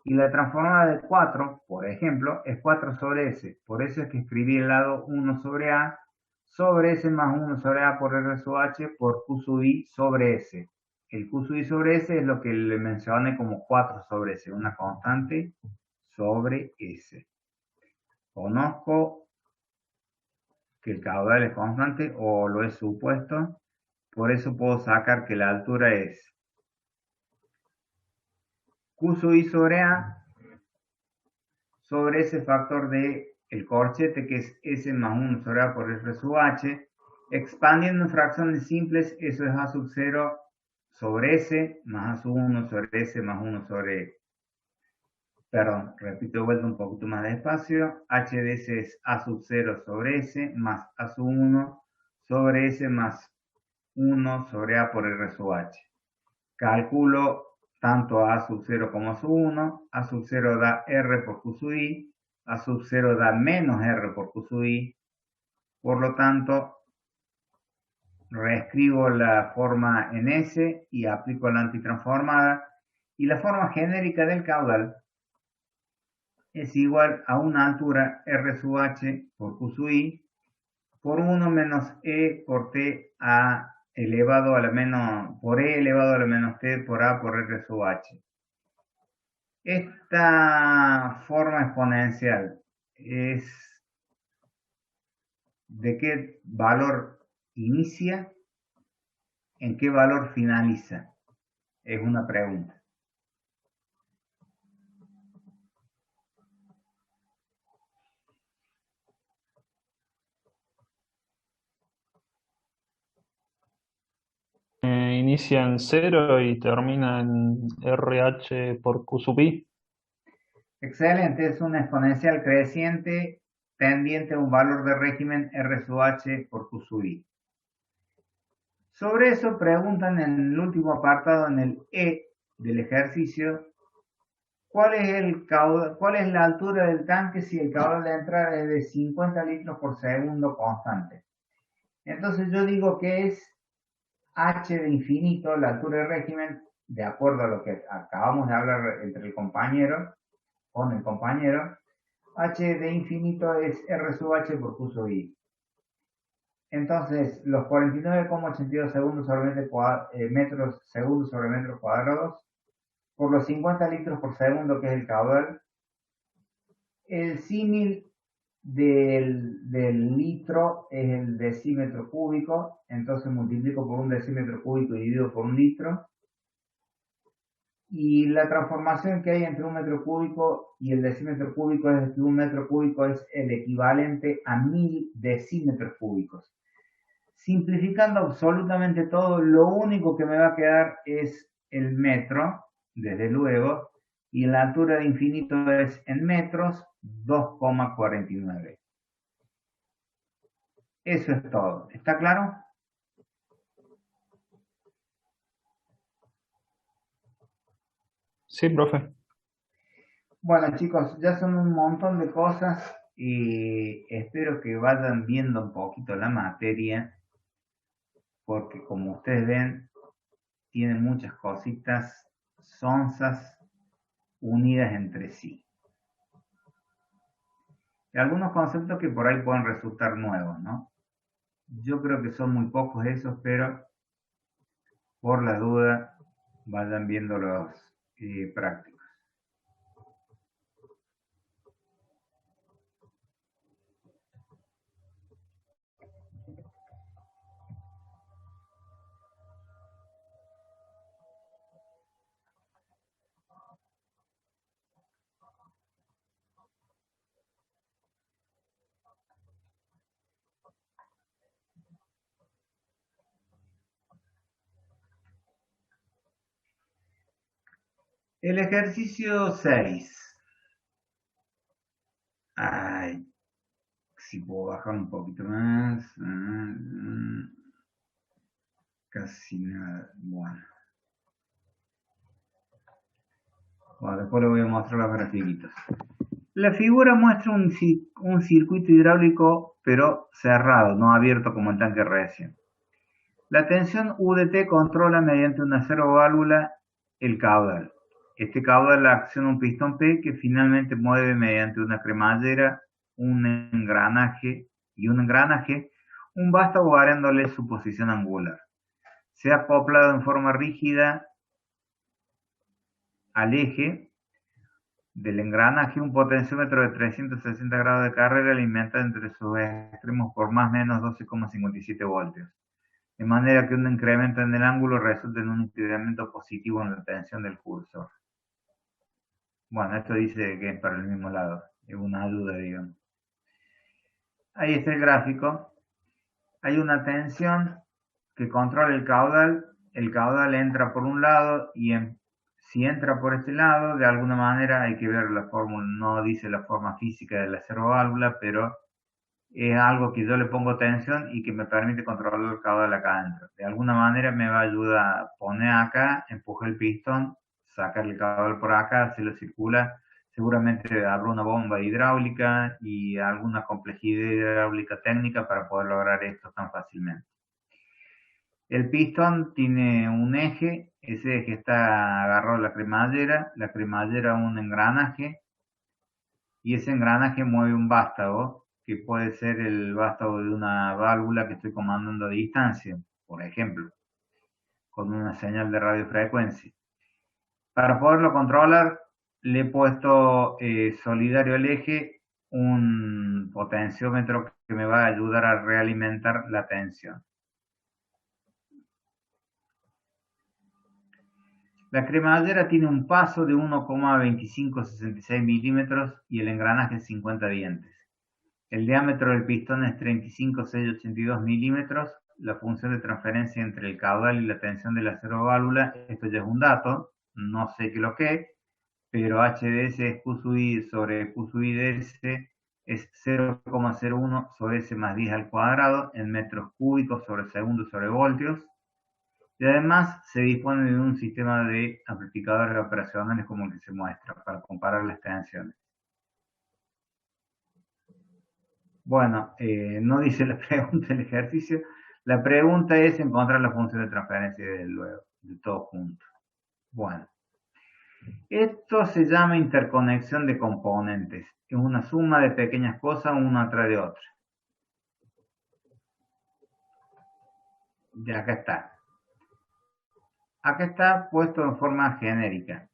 y la transformada de 4, por ejemplo, es 4 sobre S. Por eso es que escribí el lado 1 sobre A sobre S más 1 sobre A por R sub H por Q sub I sobre S. El Q sub I sobre S es lo que le mencioné como 4 sobre S, una constante sobre S. Conozco que el caudal es constante o lo es supuesto, por eso puedo sacar que la altura es Q sub I sobre A sobre ese factor de el corchete que es S más 1 sobre A por R sub H. Expandiendo en fracciones simples, eso es A sub 0 sobre S más A sub 1 sobre S más 1 sobre, perdón, repito de vuelta un poquito más despacio, h de S es A sub 0 sobre S más A sub 1 sobre S más 1 sobre A por R sub H. Calculo tanto A sub 0 como A sub 1, A sub 0 da R por Q sub I, A sub 0 da menos R por Q sub I, por lo tanto reescribo la forma en S y aplico la antitransformada y la forma genérica del caudal es igual a una altura R sub H por Q sub I por 1 menos E por T a elevado a la menos, por E elevado a la menos T por A por R sub H. Esta forma exponencial es de qué valor inicia, en qué valor finaliza. Es una pregunta. Inicia en cero y termina en RH por Q sub I. Excelente, es una exponencial creciente tendiente a un valor de régimen R sub H por Q sub I. Sobre eso preguntan en el último apartado, en el E del ejercicio, ¿cuál es la altura del tanque si el caudal de entrada es de 50 litros por segundo constante? Entonces yo digo que es h de infinito, la altura del régimen, de acuerdo a lo que acabamos de hablar entre el compañero, con el compañero, h de infinito es r sub h por q sub i. Entonces, los 49,82 segundos sobre metros segundos sobre metros cuadrados, por los 50 litros por segundo que es el caudal, el símil del litro es el decímetro cúbico, entonces multiplico por un decímetro cúbico y divido por un litro, y la transformación que hay entre un metro cúbico y el decímetro cúbico es que un metro cúbico es el equivalente a 1000 decímetros cúbicos. Simplificando absolutamente todo, lo único que me va a quedar es el metro, desde luego, y la altura de infinito es en metros, 2,49. Eso es todo. ¿Está claro? Sí, profe. Bueno, chicos, ya son un montón de cosas y espero que vayan viendo un poquito la materia, porque como ustedes ven, tiene muchas cositas sonzas unidas entre sí. Y algunos conceptos que por ahí pueden resultar nuevos, ¿no? Yo creo que son muy pocos esos, pero por la duda vayan viendo los prácticos. El ejercicio 6. Ay, si puedo bajar un poquito más. Casi nada. Bueno. Bueno, después les voy a mostrar los grafiquitos. La figura muestra un circuito hidráulico, pero cerrado, no abierto como el tanque recién. La tensión UDT controla mediante una servoválvula el caudal. Este caudal acciona un pistón P que finalmente mueve mediante una cremallera, un engranaje un vástago variándole su posición angular. Se ha acoplado en forma rígida al eje del engranaje un potenciómetro de 360 grados de carrera alimentado entre sus extremos por más o menos 12,57 voltios. De manera que un incremento en el ángulo resulta en un incremento positivo en la tensión del cursor. Bueno, esto dice que es para el mismo lado, es una ayuda, digamos. Ahí está el gráfico. Hay una tensión que controla el caudal entra por un lado y si entra por este lado, de alguna manera hay que ver la fórmula, no dice la forma física de la servoválvula, pero es algo que yo le pongo tensión y que me permite controlar el caudal acá adentro. De alguna manera me va a ayudar a poner acá, empujar el pistón, sacar el caudal por acá, hacerlo circular. Seguramente habrá una bomba hidráulica y alguna complejidad hidráulica técnica para poder lograr esto tan fácilmente. El pistón tiene un eje, ese eje está agarrado a la cremallera un engranaje, y ese engranaje mueve un vástago, que puede ser el vástago de una válvula que estoy comandando a distancia, por ejemplo, con una señal de radiofrecuencia. Para poderlo controlar, le he puesto solidario al eje un potenciómetro que me va a ayudar a realimentar la tensión. La cremallera tiene un paso de 1,2566 milímetros y el engranaje 50 dientes. El diámetro del pistón es 35,682 milímetros. La función de transferencia entre el caudal y la tensión de la servoválvula, esto ya es un dato, no sé qué lo que es, pero HDS es Q sub I sobre Q sub I de S es 0,01 sobre S más 10 al cuadrado en metros cúbicos sobre segundo sobre voltios. Y además se dispone de un sistema de amplificadores operacionales como el que se muestra para comparar las tensiones. Bueno, no dice la pregunta del ejercicio. La pregunta es encontrar la función de transferencia de todo junto. Bueno, esto se llama interconexión de componentes. Es una suma de pequeñas cosas una atrás de otra. Y acá está. Acá está puesto en forma genérica.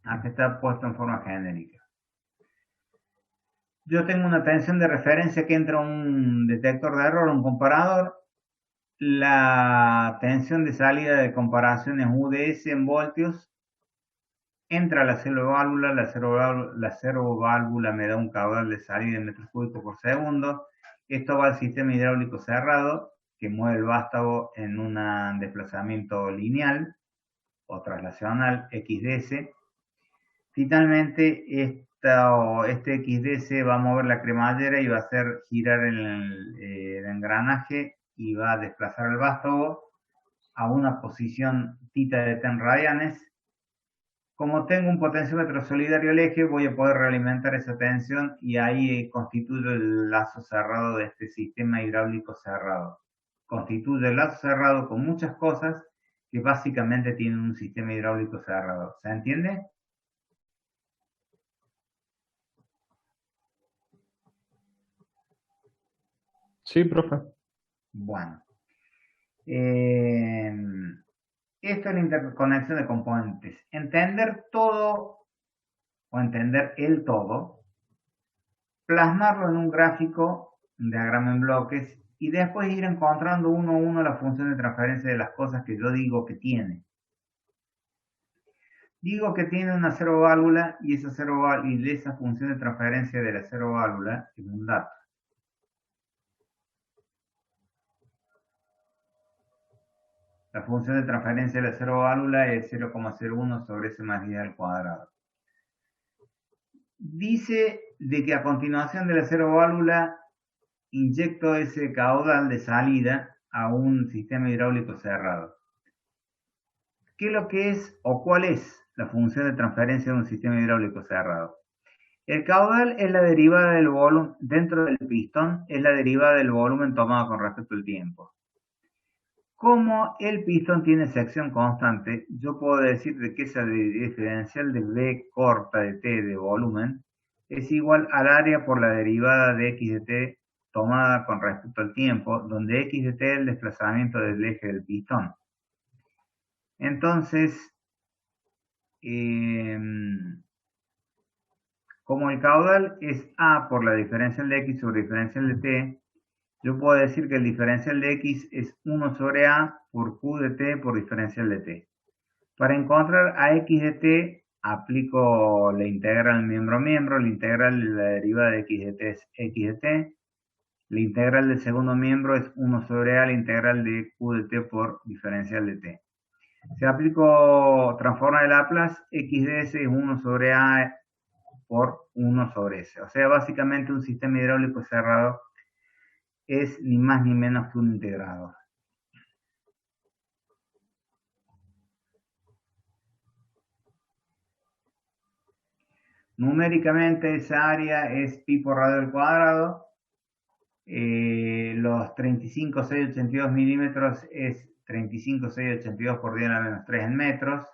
Acá está puesto en forma genérica. Yo tengo una tensión de referencia que entra un detector de error, un comparador. La tensión de salida de comparación es UDS en voltios. Entra la servoválvula, la servoválvula me da un caudal de salida en metros cúbicos por segundo. Esto va al sistema hidráulico cerrado, que mueve el vástago en un desplazamiento lineal, o traslacional XDS. Finalmente, este XDS va a mover la cremallera y va a hacer girar el engranaje y va a desplazar el vástago a una posición θ de 10 radianes. Como tengo un potenciómetro solidario al eje, voy a poder realimentar esa tensión y ahí constituyo el lazo cerrado de este sistema hidráulico cerrado. Constituye el lazo cerrado con muchas cosas que básicamente tienen un sistema hidráulico cerrado. ¿Se entiende? Sí, profe. Bueno. Esto es la interconexión de componentes. Entender todo o entender el todo, plasmarlo en un gráfico, un diagrama en bloques, y después ir encontrando uno a uno la función de transferencia de las cosas que yo digo que tiene. Digo que tiene una cero válvula y esa función de transferencia de la cero válvula es un dato. La función de transferencia de la cero válvula es 0,01 sobre S más 10 al cuadrado. Dice de que a continuación de la cero válvula inyecto ese caudal de salida a un sistema hidráulico cerrado. ¿Qué es lo que es o cuál es la función de transferencia de un sistema hidráulico cerrado? El caudal es la derivada del volumen, dentro del pistón, es la derivada del volumen tomado con respecto al tiempo. Como el pistón tiene sección constante, yo puedo decir de que esa diferencial de V corta de T de volumen es igual al área por la derivada de X de T tomada con respecto al tiempo, donde X de T es el desplazamiento del eje del pistón. Entonces, como el caudal es A por la diferencial de X sobre diferencial de T, yo puedo decir que el diferencial de X es 1 sobre A por Q de T por diferencial de T. Para encontrar a X de T, aplico la integral miembro-miembro, la integral de la derivada de X de T es X de T, la integral del segundo miembro es 1 sobre A, la integral de Q de T por diferencial de T. Si aplico transforma de Laplace, X de S es 1 sobre A por 1 sobre S. O sea, básicamente un sistema hidráulico cerrado es ni más ni menos que un integrado. Numéricamente esa área es pi por radio al cuadrado. Los 35,682 milímetros es 35,682 por 10 a la menos 3 en metros.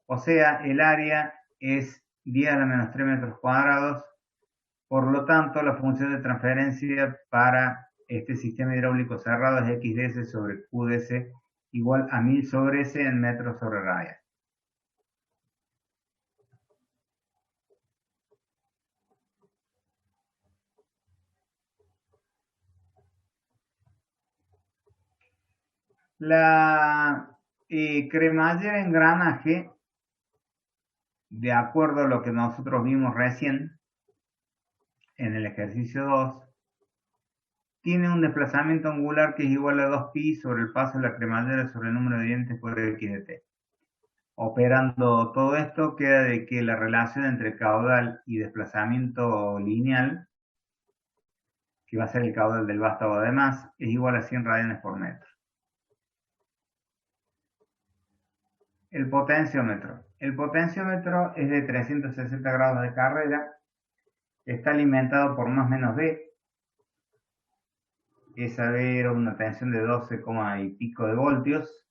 O sea, el área es 10 a la menos 3 metros cuadrados. Por lo tanto, la función de transferencia para este sistema hidráulico cerrado es x de s sobre q de s igual a 1000 sobre s en metros sobre raya. La cremallera engranaje, de acuerdo a lo que nosotros vimos recién en el ejercicio 2, tiene un desplazamiento angular que es igual a 2pi sobre el paso de la cremallera sobre el número de dientes por x de t. Operando todo esto, queda de que la relación entre caudal y desplazamiento lineal, que va a ser el caudal del vástago además, es igual a 100 radianes por metro. El potenciómetro. El potenciómetro es de 360 grados de carrera, está alimentado por más menos B. Esa B era una tensión de 12, y pico de voltios.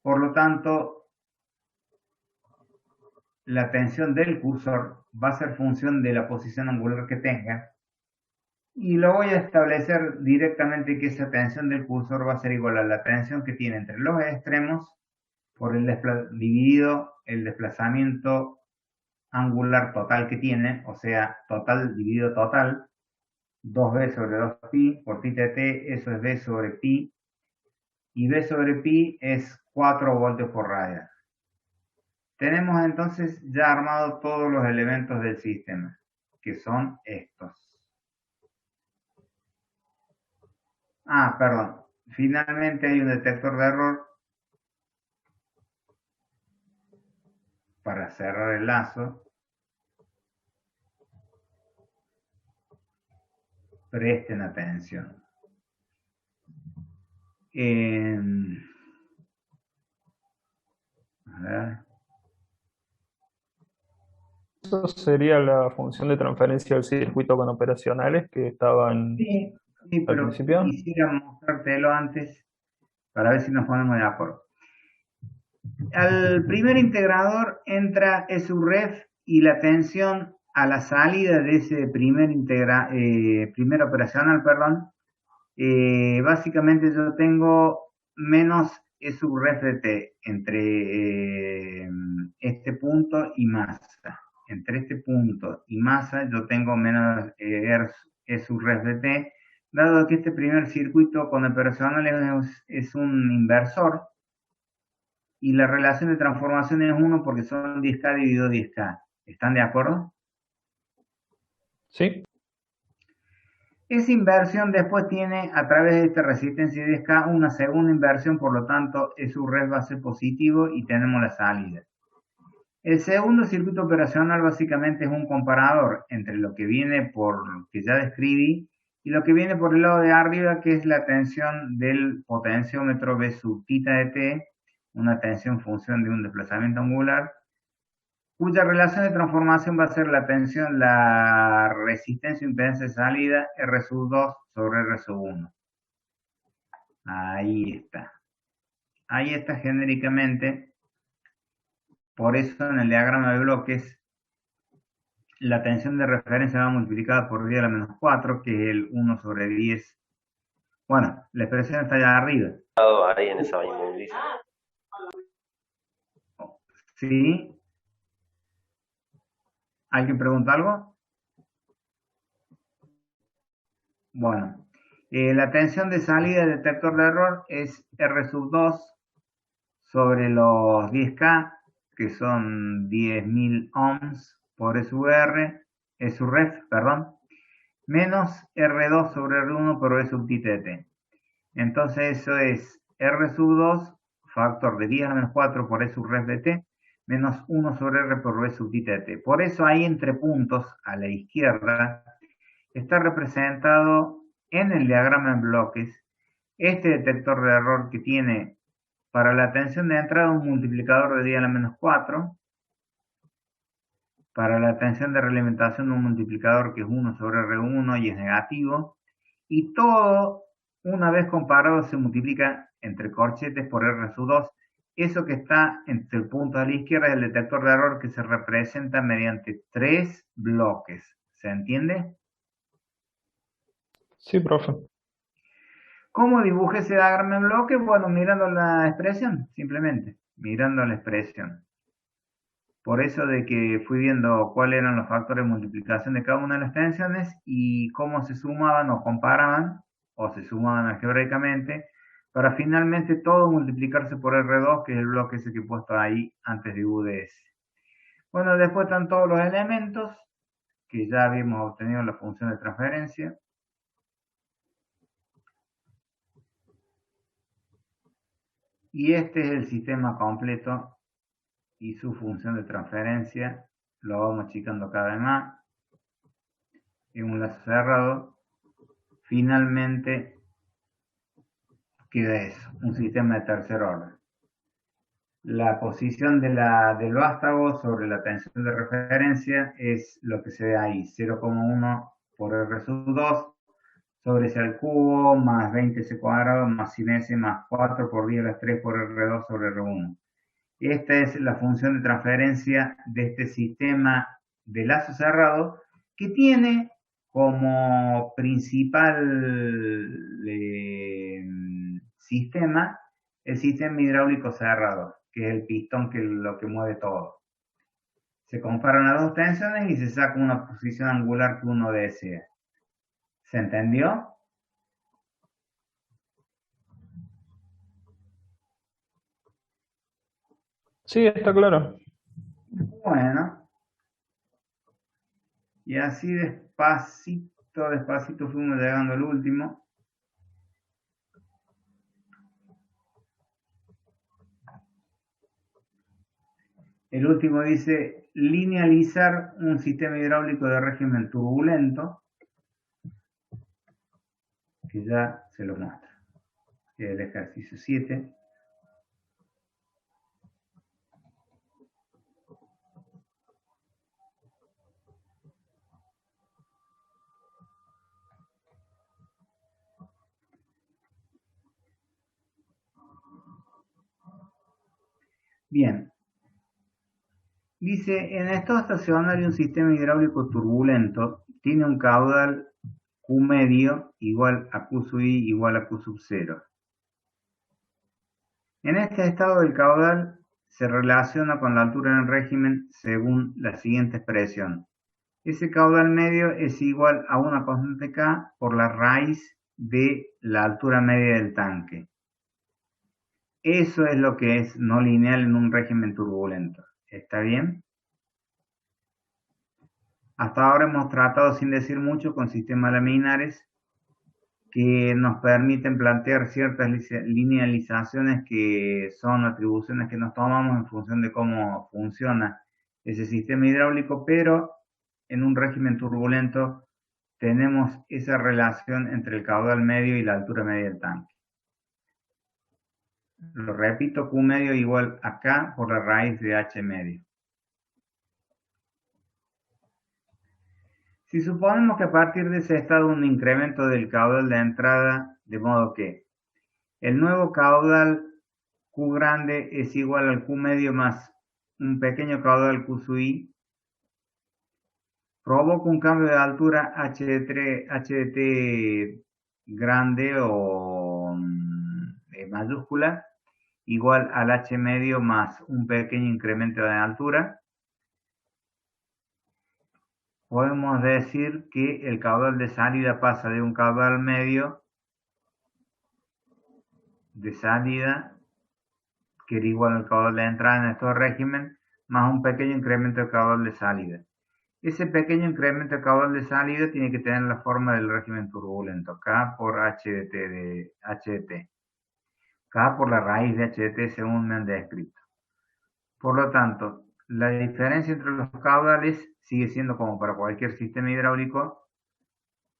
Por lo tanto, la tensión del cursor va a ser función de la posición angular que tenga. Y lo voy a establecer directamente que esa tensión del cursor va a ser igual a la tensión que tiene entre los extremos por dividido el desplazamiento angular total que tiene, o sea, total dividido total, 2b sobre 2pi por θ de t, eso es b sobre pi, y b sobre pi es 4 voltios por radian. Tenemos entonces ya armado todos los elementos del sistema, que son estos. Perdón. Finalmente hay un detector de error para cerrar el lazo, presten atención. A ver. Eso sería la función de transferencia del circuito con operacionales que estaban Sí, sí, al pero principio. quisiera mostrártelo antes para ver si nos ponemos de acuerdo. Al primer integrador entra SUREF y la tensión a la salida de ese primer operacional, perdón, básicamente yo tengo menos SUREF de T entre este punto y masa. Entre este punto y masa yo tengo menos SUREF de T, dado que este primer circuito con operacional es un inversor y la relación de transformación es 1 porque son 10K dividido 10K. ¿Están de acuerdo? Sí, Esa inversión después tiene, a través de esta resistencia 10K, una segunda inversión, por lo tanto, su red va a ser positivo y tenemos la salida. El segundo circuito operacional básicamente es un comparador entre lo que viene por, que ya describí, y lo que viene por el lado de arriba, que es la tensión del potenciómetro V sub tita de T, una tensión función de un desplazamiento angular, cuya relación de transformación va a ser la tensión, la resistencia o impedancia de salida, R sub 2 sobre R sub 1. Ahí está. Ahí está genéricamente. Por eso en el diagrama de bloques, la tensión de referencia va multiplicada por 10 a la menos 4, que es el 1 sobre 10. Bueno, la expresión está allá arriba. Ahí en esa inmundicia. ¿Sí? ¿Alguien pregunta algo? Bueno, la tensión de salida del detector de error es R sub 2 sobre los 10K, que son 10.000 ohms por SUREF, perdón, menos R2 sobre R1 por E sub tita de T. Entonces eso es R sub 2, factor de 10 a la menos 4 por E sub ref de T, menos 1 sobre R por E sub tita de T. Por eso ahí entre puntos, a la izquierda, está representado en el diagrama en bloques este detector de error que tiene para la tensión de entrada un multiplicador de 10 a la menos 4, para la tensión de realimentación un multiplicador que es 1 sobre R1 y es negativo, y todo una vez comparado se multiplica entre corchetes por R sub 2. Eso que está entre el punto de la izquierda es el detector de error que se representa mediante 3 bloques. ¿Se entiende? sí, profe. ¿Cómo dibujé ese diagrama en bloques? Bueno, mirando la expresión, simplemente, mirando la expresión. Por eso de que fui viendo cuáles eran los factores de multiplicación de cada una de las tensiones y cómo se sumaban o comparaban o se sumaban algebraicamente para finalmente todo multiplicarse por R2, que es el bloque ese que he puesto ahí antes de UDS. Bueno, después están todos los elementos que ya habíamos obtenido en la función de transferencia. Y este es el sistema completo y su función de transferencia. Lo vamos achicando cada vez más. En un lazo cerrado. Finalmente queda eso, un sistema de tercer orden. La posición del vástago sobre la tensión de referencia es lo que se ve ahí, 0,1 por R sub 2 sobre C al cubo más 20C cuadrado más sin S más 4 por 10 a las 3 por R2 sobre R1. Esta es la función de transferencia de este sistema de lazo cerrado que tiene como principal sistema el sistema hidráulico cerrado, que es el pistón que es lo que mueve todo. Se comparan las dos tensiones y se saca una posición angular que uno desea. ¿Se entendió? Sí, está claro. Bueno, y así despacito, despacito fuimos llegando al último. El último dice linealizar un sistema hidráulico de régimen turbulento, que ya se lo muestra. El ejercicio 7. Bien. Dice, en estado estacionario un sistema hidráulico turbulento tiene un caudal Q medio igual a Q sub I igual a Q sub 0. En este estado el caudal se relaciona con la altura del régimen según la siguiente expresión. Ese caudal medio es igual a una constante K por la raíz de la altura media del tanque. Eso es lo que es no lineal en un régimen turbulento. ¿Está bien? Hasta ahora hemos tratado sin decir mucho con sistemas laminares que nos permiten plantear ciertas linealizaciones que son atribuciones que nos tomamos en función de cómo funciona ese sistema hidráulico, pero en un régimen turbulento tenemos esa relación entre el caudal medio y la altura media del tanque. Lo repito, Q medio igual a K por la raíz de H medio. Si suponemos que a partir de ese estado un incremento del caudal de entrada, de modo que el nuevo caudal Q grande es igual al Q medio más un pequeño caudal Q sub I, provoca un cambio de altura H de T grande o mayúscula igual al H medio más un pequeño incremento de altura. Podemos decir que el caudal de salida pasa de un caudal medio de salida, que era igual al caudal de entrada en este régimen, más un pequeño incremento de caudal de salida. Ese pequeño incremento de caudal de salida tiene que tener la forma del régimen turbulento, K por H de T. K por la raíz de H de T según me han descrito. Por lo tanto, la diferencia entre los caudales sigue siendo, como para cualquier sistema hidráulico,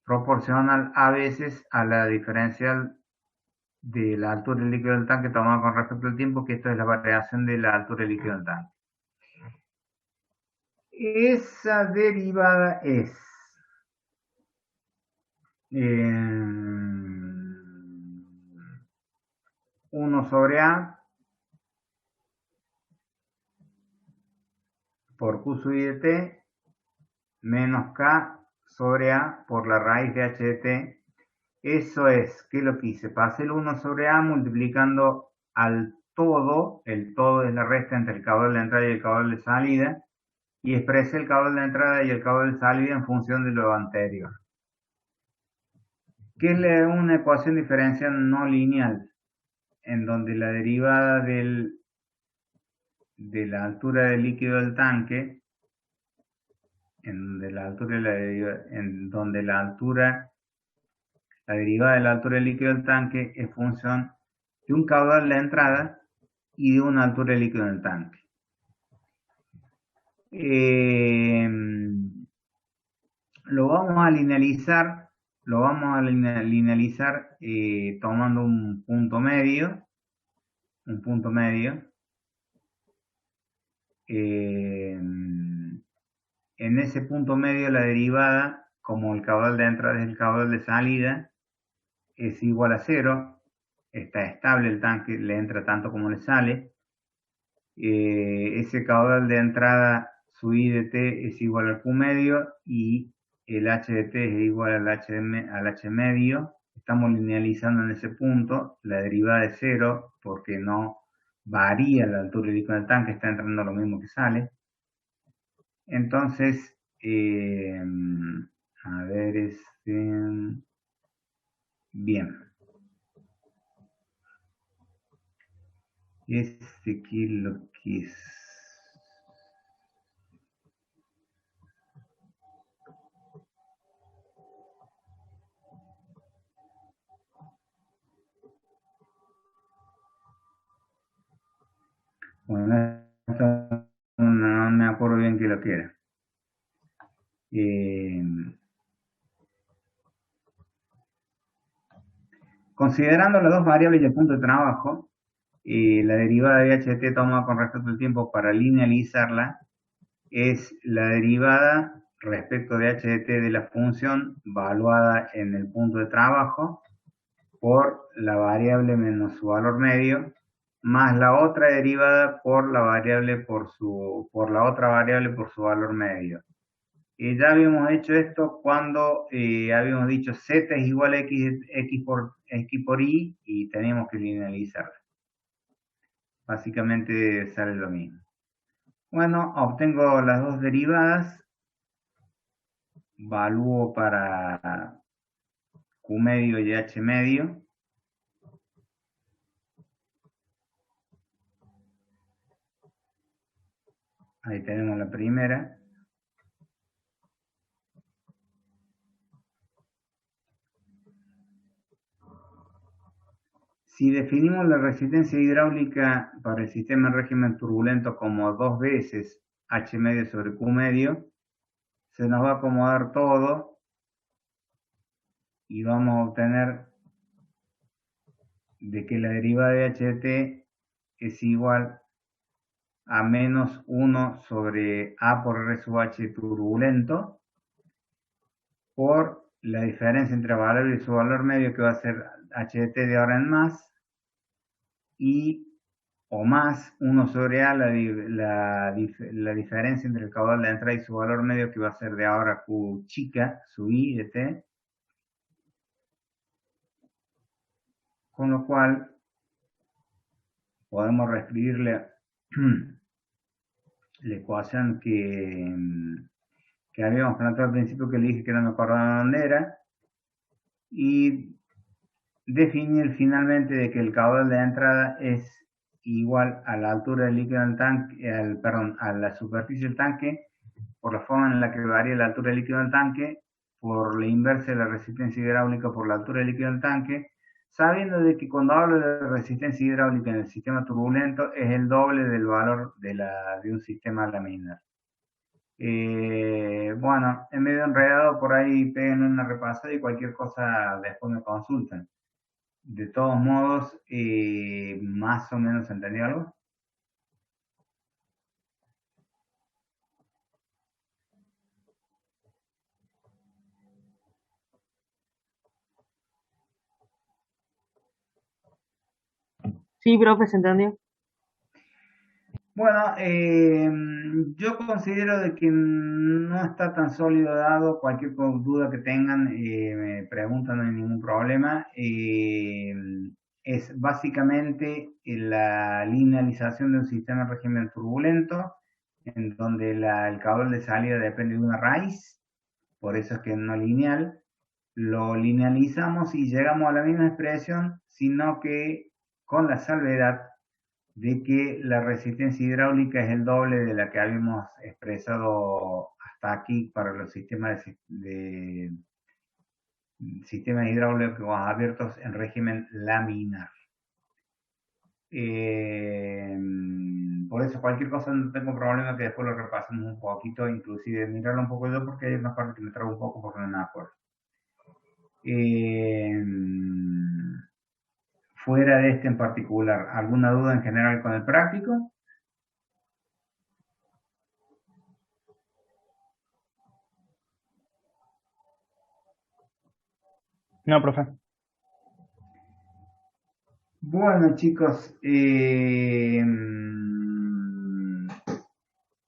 proporcional a veces a la diferencial de la altura del líquido del tanque tomada con respecto al tiempo, que esto es la variación de la altura del líquido del tanque. Esa derivada es 1 sobre A por Q sub I de T menos K sobre A por la raíz de H de T. Eso es, ¿qué es lo que hice? Pasé el 1 sobre A multiplicando al todo, el todo es la resta entre el caudal de entrada y el caudal de salida, y expresé el caudal de entrada y el caudal de salida en función de lo anterior. ¿Qué es una ecuación diferencial no lineal? En donde la derivada de la altura del líquido del tanque, la derivada de la altura del líquido del tanque es función de un caudal de entrada y de una altura del líquido del tanque. Lo vamos a linealizar tomando un punto medio. En ese punto medio la derivada, como el caudal de entrada es el caudal de salida, es igual a 0. Está estable el tanque, le entra tanto como le sale. Ese caudal de entrada su I de T es igual al Q medio y el H de T es igual al H medio. Estamos linealizando en ese punto, la derivada es 0 porque no varía la altura del líquido del tanque, está entrando lo mismo que sale. Entonces, a ver, bien. Aquí lo que es. Bueno, esta es Eh, Considerando las dos variables y el punto de trabajo, la derivada de HT tomada con respecto al tiempo para linealizarla es la derivada respecto de HT de la función valuada en el punto de trabajo por la variable menos su valor medio, más la otra derivada por la variable por la otra variable por su valor medio. Ya habíamos hecho esto cuando habíamos dicho z es igual a x por y teníamos que linealizarla. Básicamente sale lo mismo. Bueno, obtengo las dos derivadas, valúo para q medio y h medio. Ahí tenemos la primera. Si definimos la resistencia hidráulica para el sistema en régimen turbulento como 2 veces h medio sobre q medio, se nos va a acomodar todo y vamos a obtener de que la derivada de HT es igual a menos 1 sobre A por R sub H turbulento por la diferencia entre valor y su valor medio, que va a ser HT de ahora en más, y o más 1 sobre A, la diferencia entre el caudal de entrada y su valor medio, que va a ser de ahora Q chica, sub I de T, con lo cual podemos reescribirle la ecuación que habíamos planteado al principio, que le dije que no me acordaba dónde era, y definir finalmente de que el caudal de entrada es igual a la altura del líquido del tanque, a la superficie del tanque, por la forma en la que varía la altura del líquido del tanque, por la inversa de la resistencia hidráulica por la altura del líquido del tanque, sabiendo de que cuando hablo de resistencia hidráulica en el sistema turbulento es el doble del valor de un sistema laminar. Bueno, en medio enredado, por ahí peguen una repasada y cualquier cosa después me consultan. De todos modos, más o menos entendí algo. Sí, profe, ¿se entendió? Bueno, yo considero de que no está tan sólido dado. Cualquier duda que tengan, me preguntan, no hay ningún problema. Es básicamente la linealización de un sistema en régimen turbulento, en donde el caudal de salida depende de una raíz, por eso es que no lineal. Lo linealizamos y llegamos a la misma expresión, sino que con la salvedad de que la resistencia hidráulica es el doble de la que habíamos expresado hasta aquí para los sistemas hidráulicos abiertos en régimen laminar. Por eso cualquier cosa no tengo problema que después lo repasemos un poquito, inclusive mirarlo un poco yo, porque hay una parte que me trago un poco porque no me acuerdo. Fuera de este en particular, ¿alguna duda en general con el práctico? No, profe. Bueno, chicos,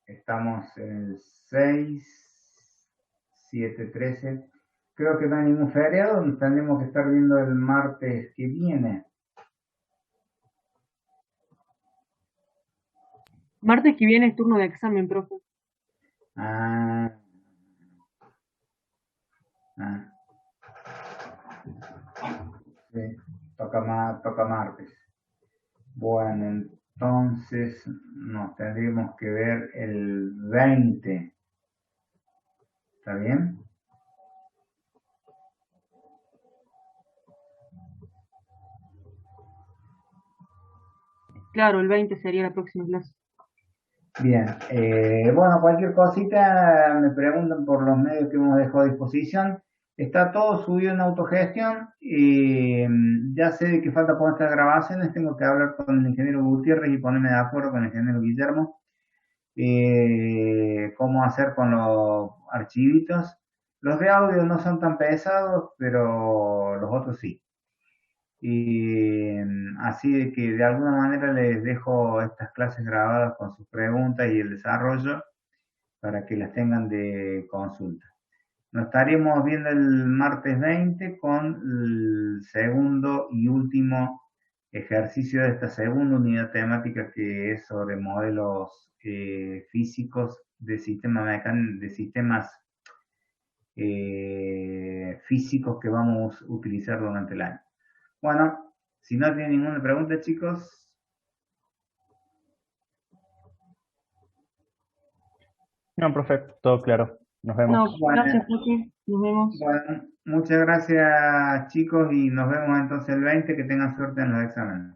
estamos en el 6, 7, 13. Creo que no hay ningún feriado, tendremos que estar viendo el martes que viene. Martes que viene es turno de examen, profe. Ah, ah, sí, toca martes. Bueno, entonces nos tendríamos que ver el 20. ¿Está bien? Claro, el 20 sería la próxima clase. Bien, bueno, cualquier cosita me preguntan por los medios que hemos dejado a disposición. Está todo subido en autogestión. Ya sé de que falta poner estas grabaciones. Tengo que hablar con el ingeniero Gutiérrez y ponerme de acuerdo con el ingeniero Guillermo. Cómo hacer con los archivitos. Los de audio no son tan pesados, pero los otros sí. Así de que de alguna manera les dejo estas clases grabadas con sus preguntas y el desarrollo para que las tengan de consulta. Nos estaríamos viendo el martes 20 con el segundo y último ejercicio de esta segunda unidad temática, que es sobre modelos físicos de sistemas físicos que vamos a utilizar durante el año. Bueno, si no tienen ninguna pregunta, chicos. No, profe, todo claro. Nos vemos. No, Bueno, gracias, profe. Nos vemos. bueno, muchas gracias, chicos, y nos vemos entonces el 20. Que tengan suerte en los exámenes.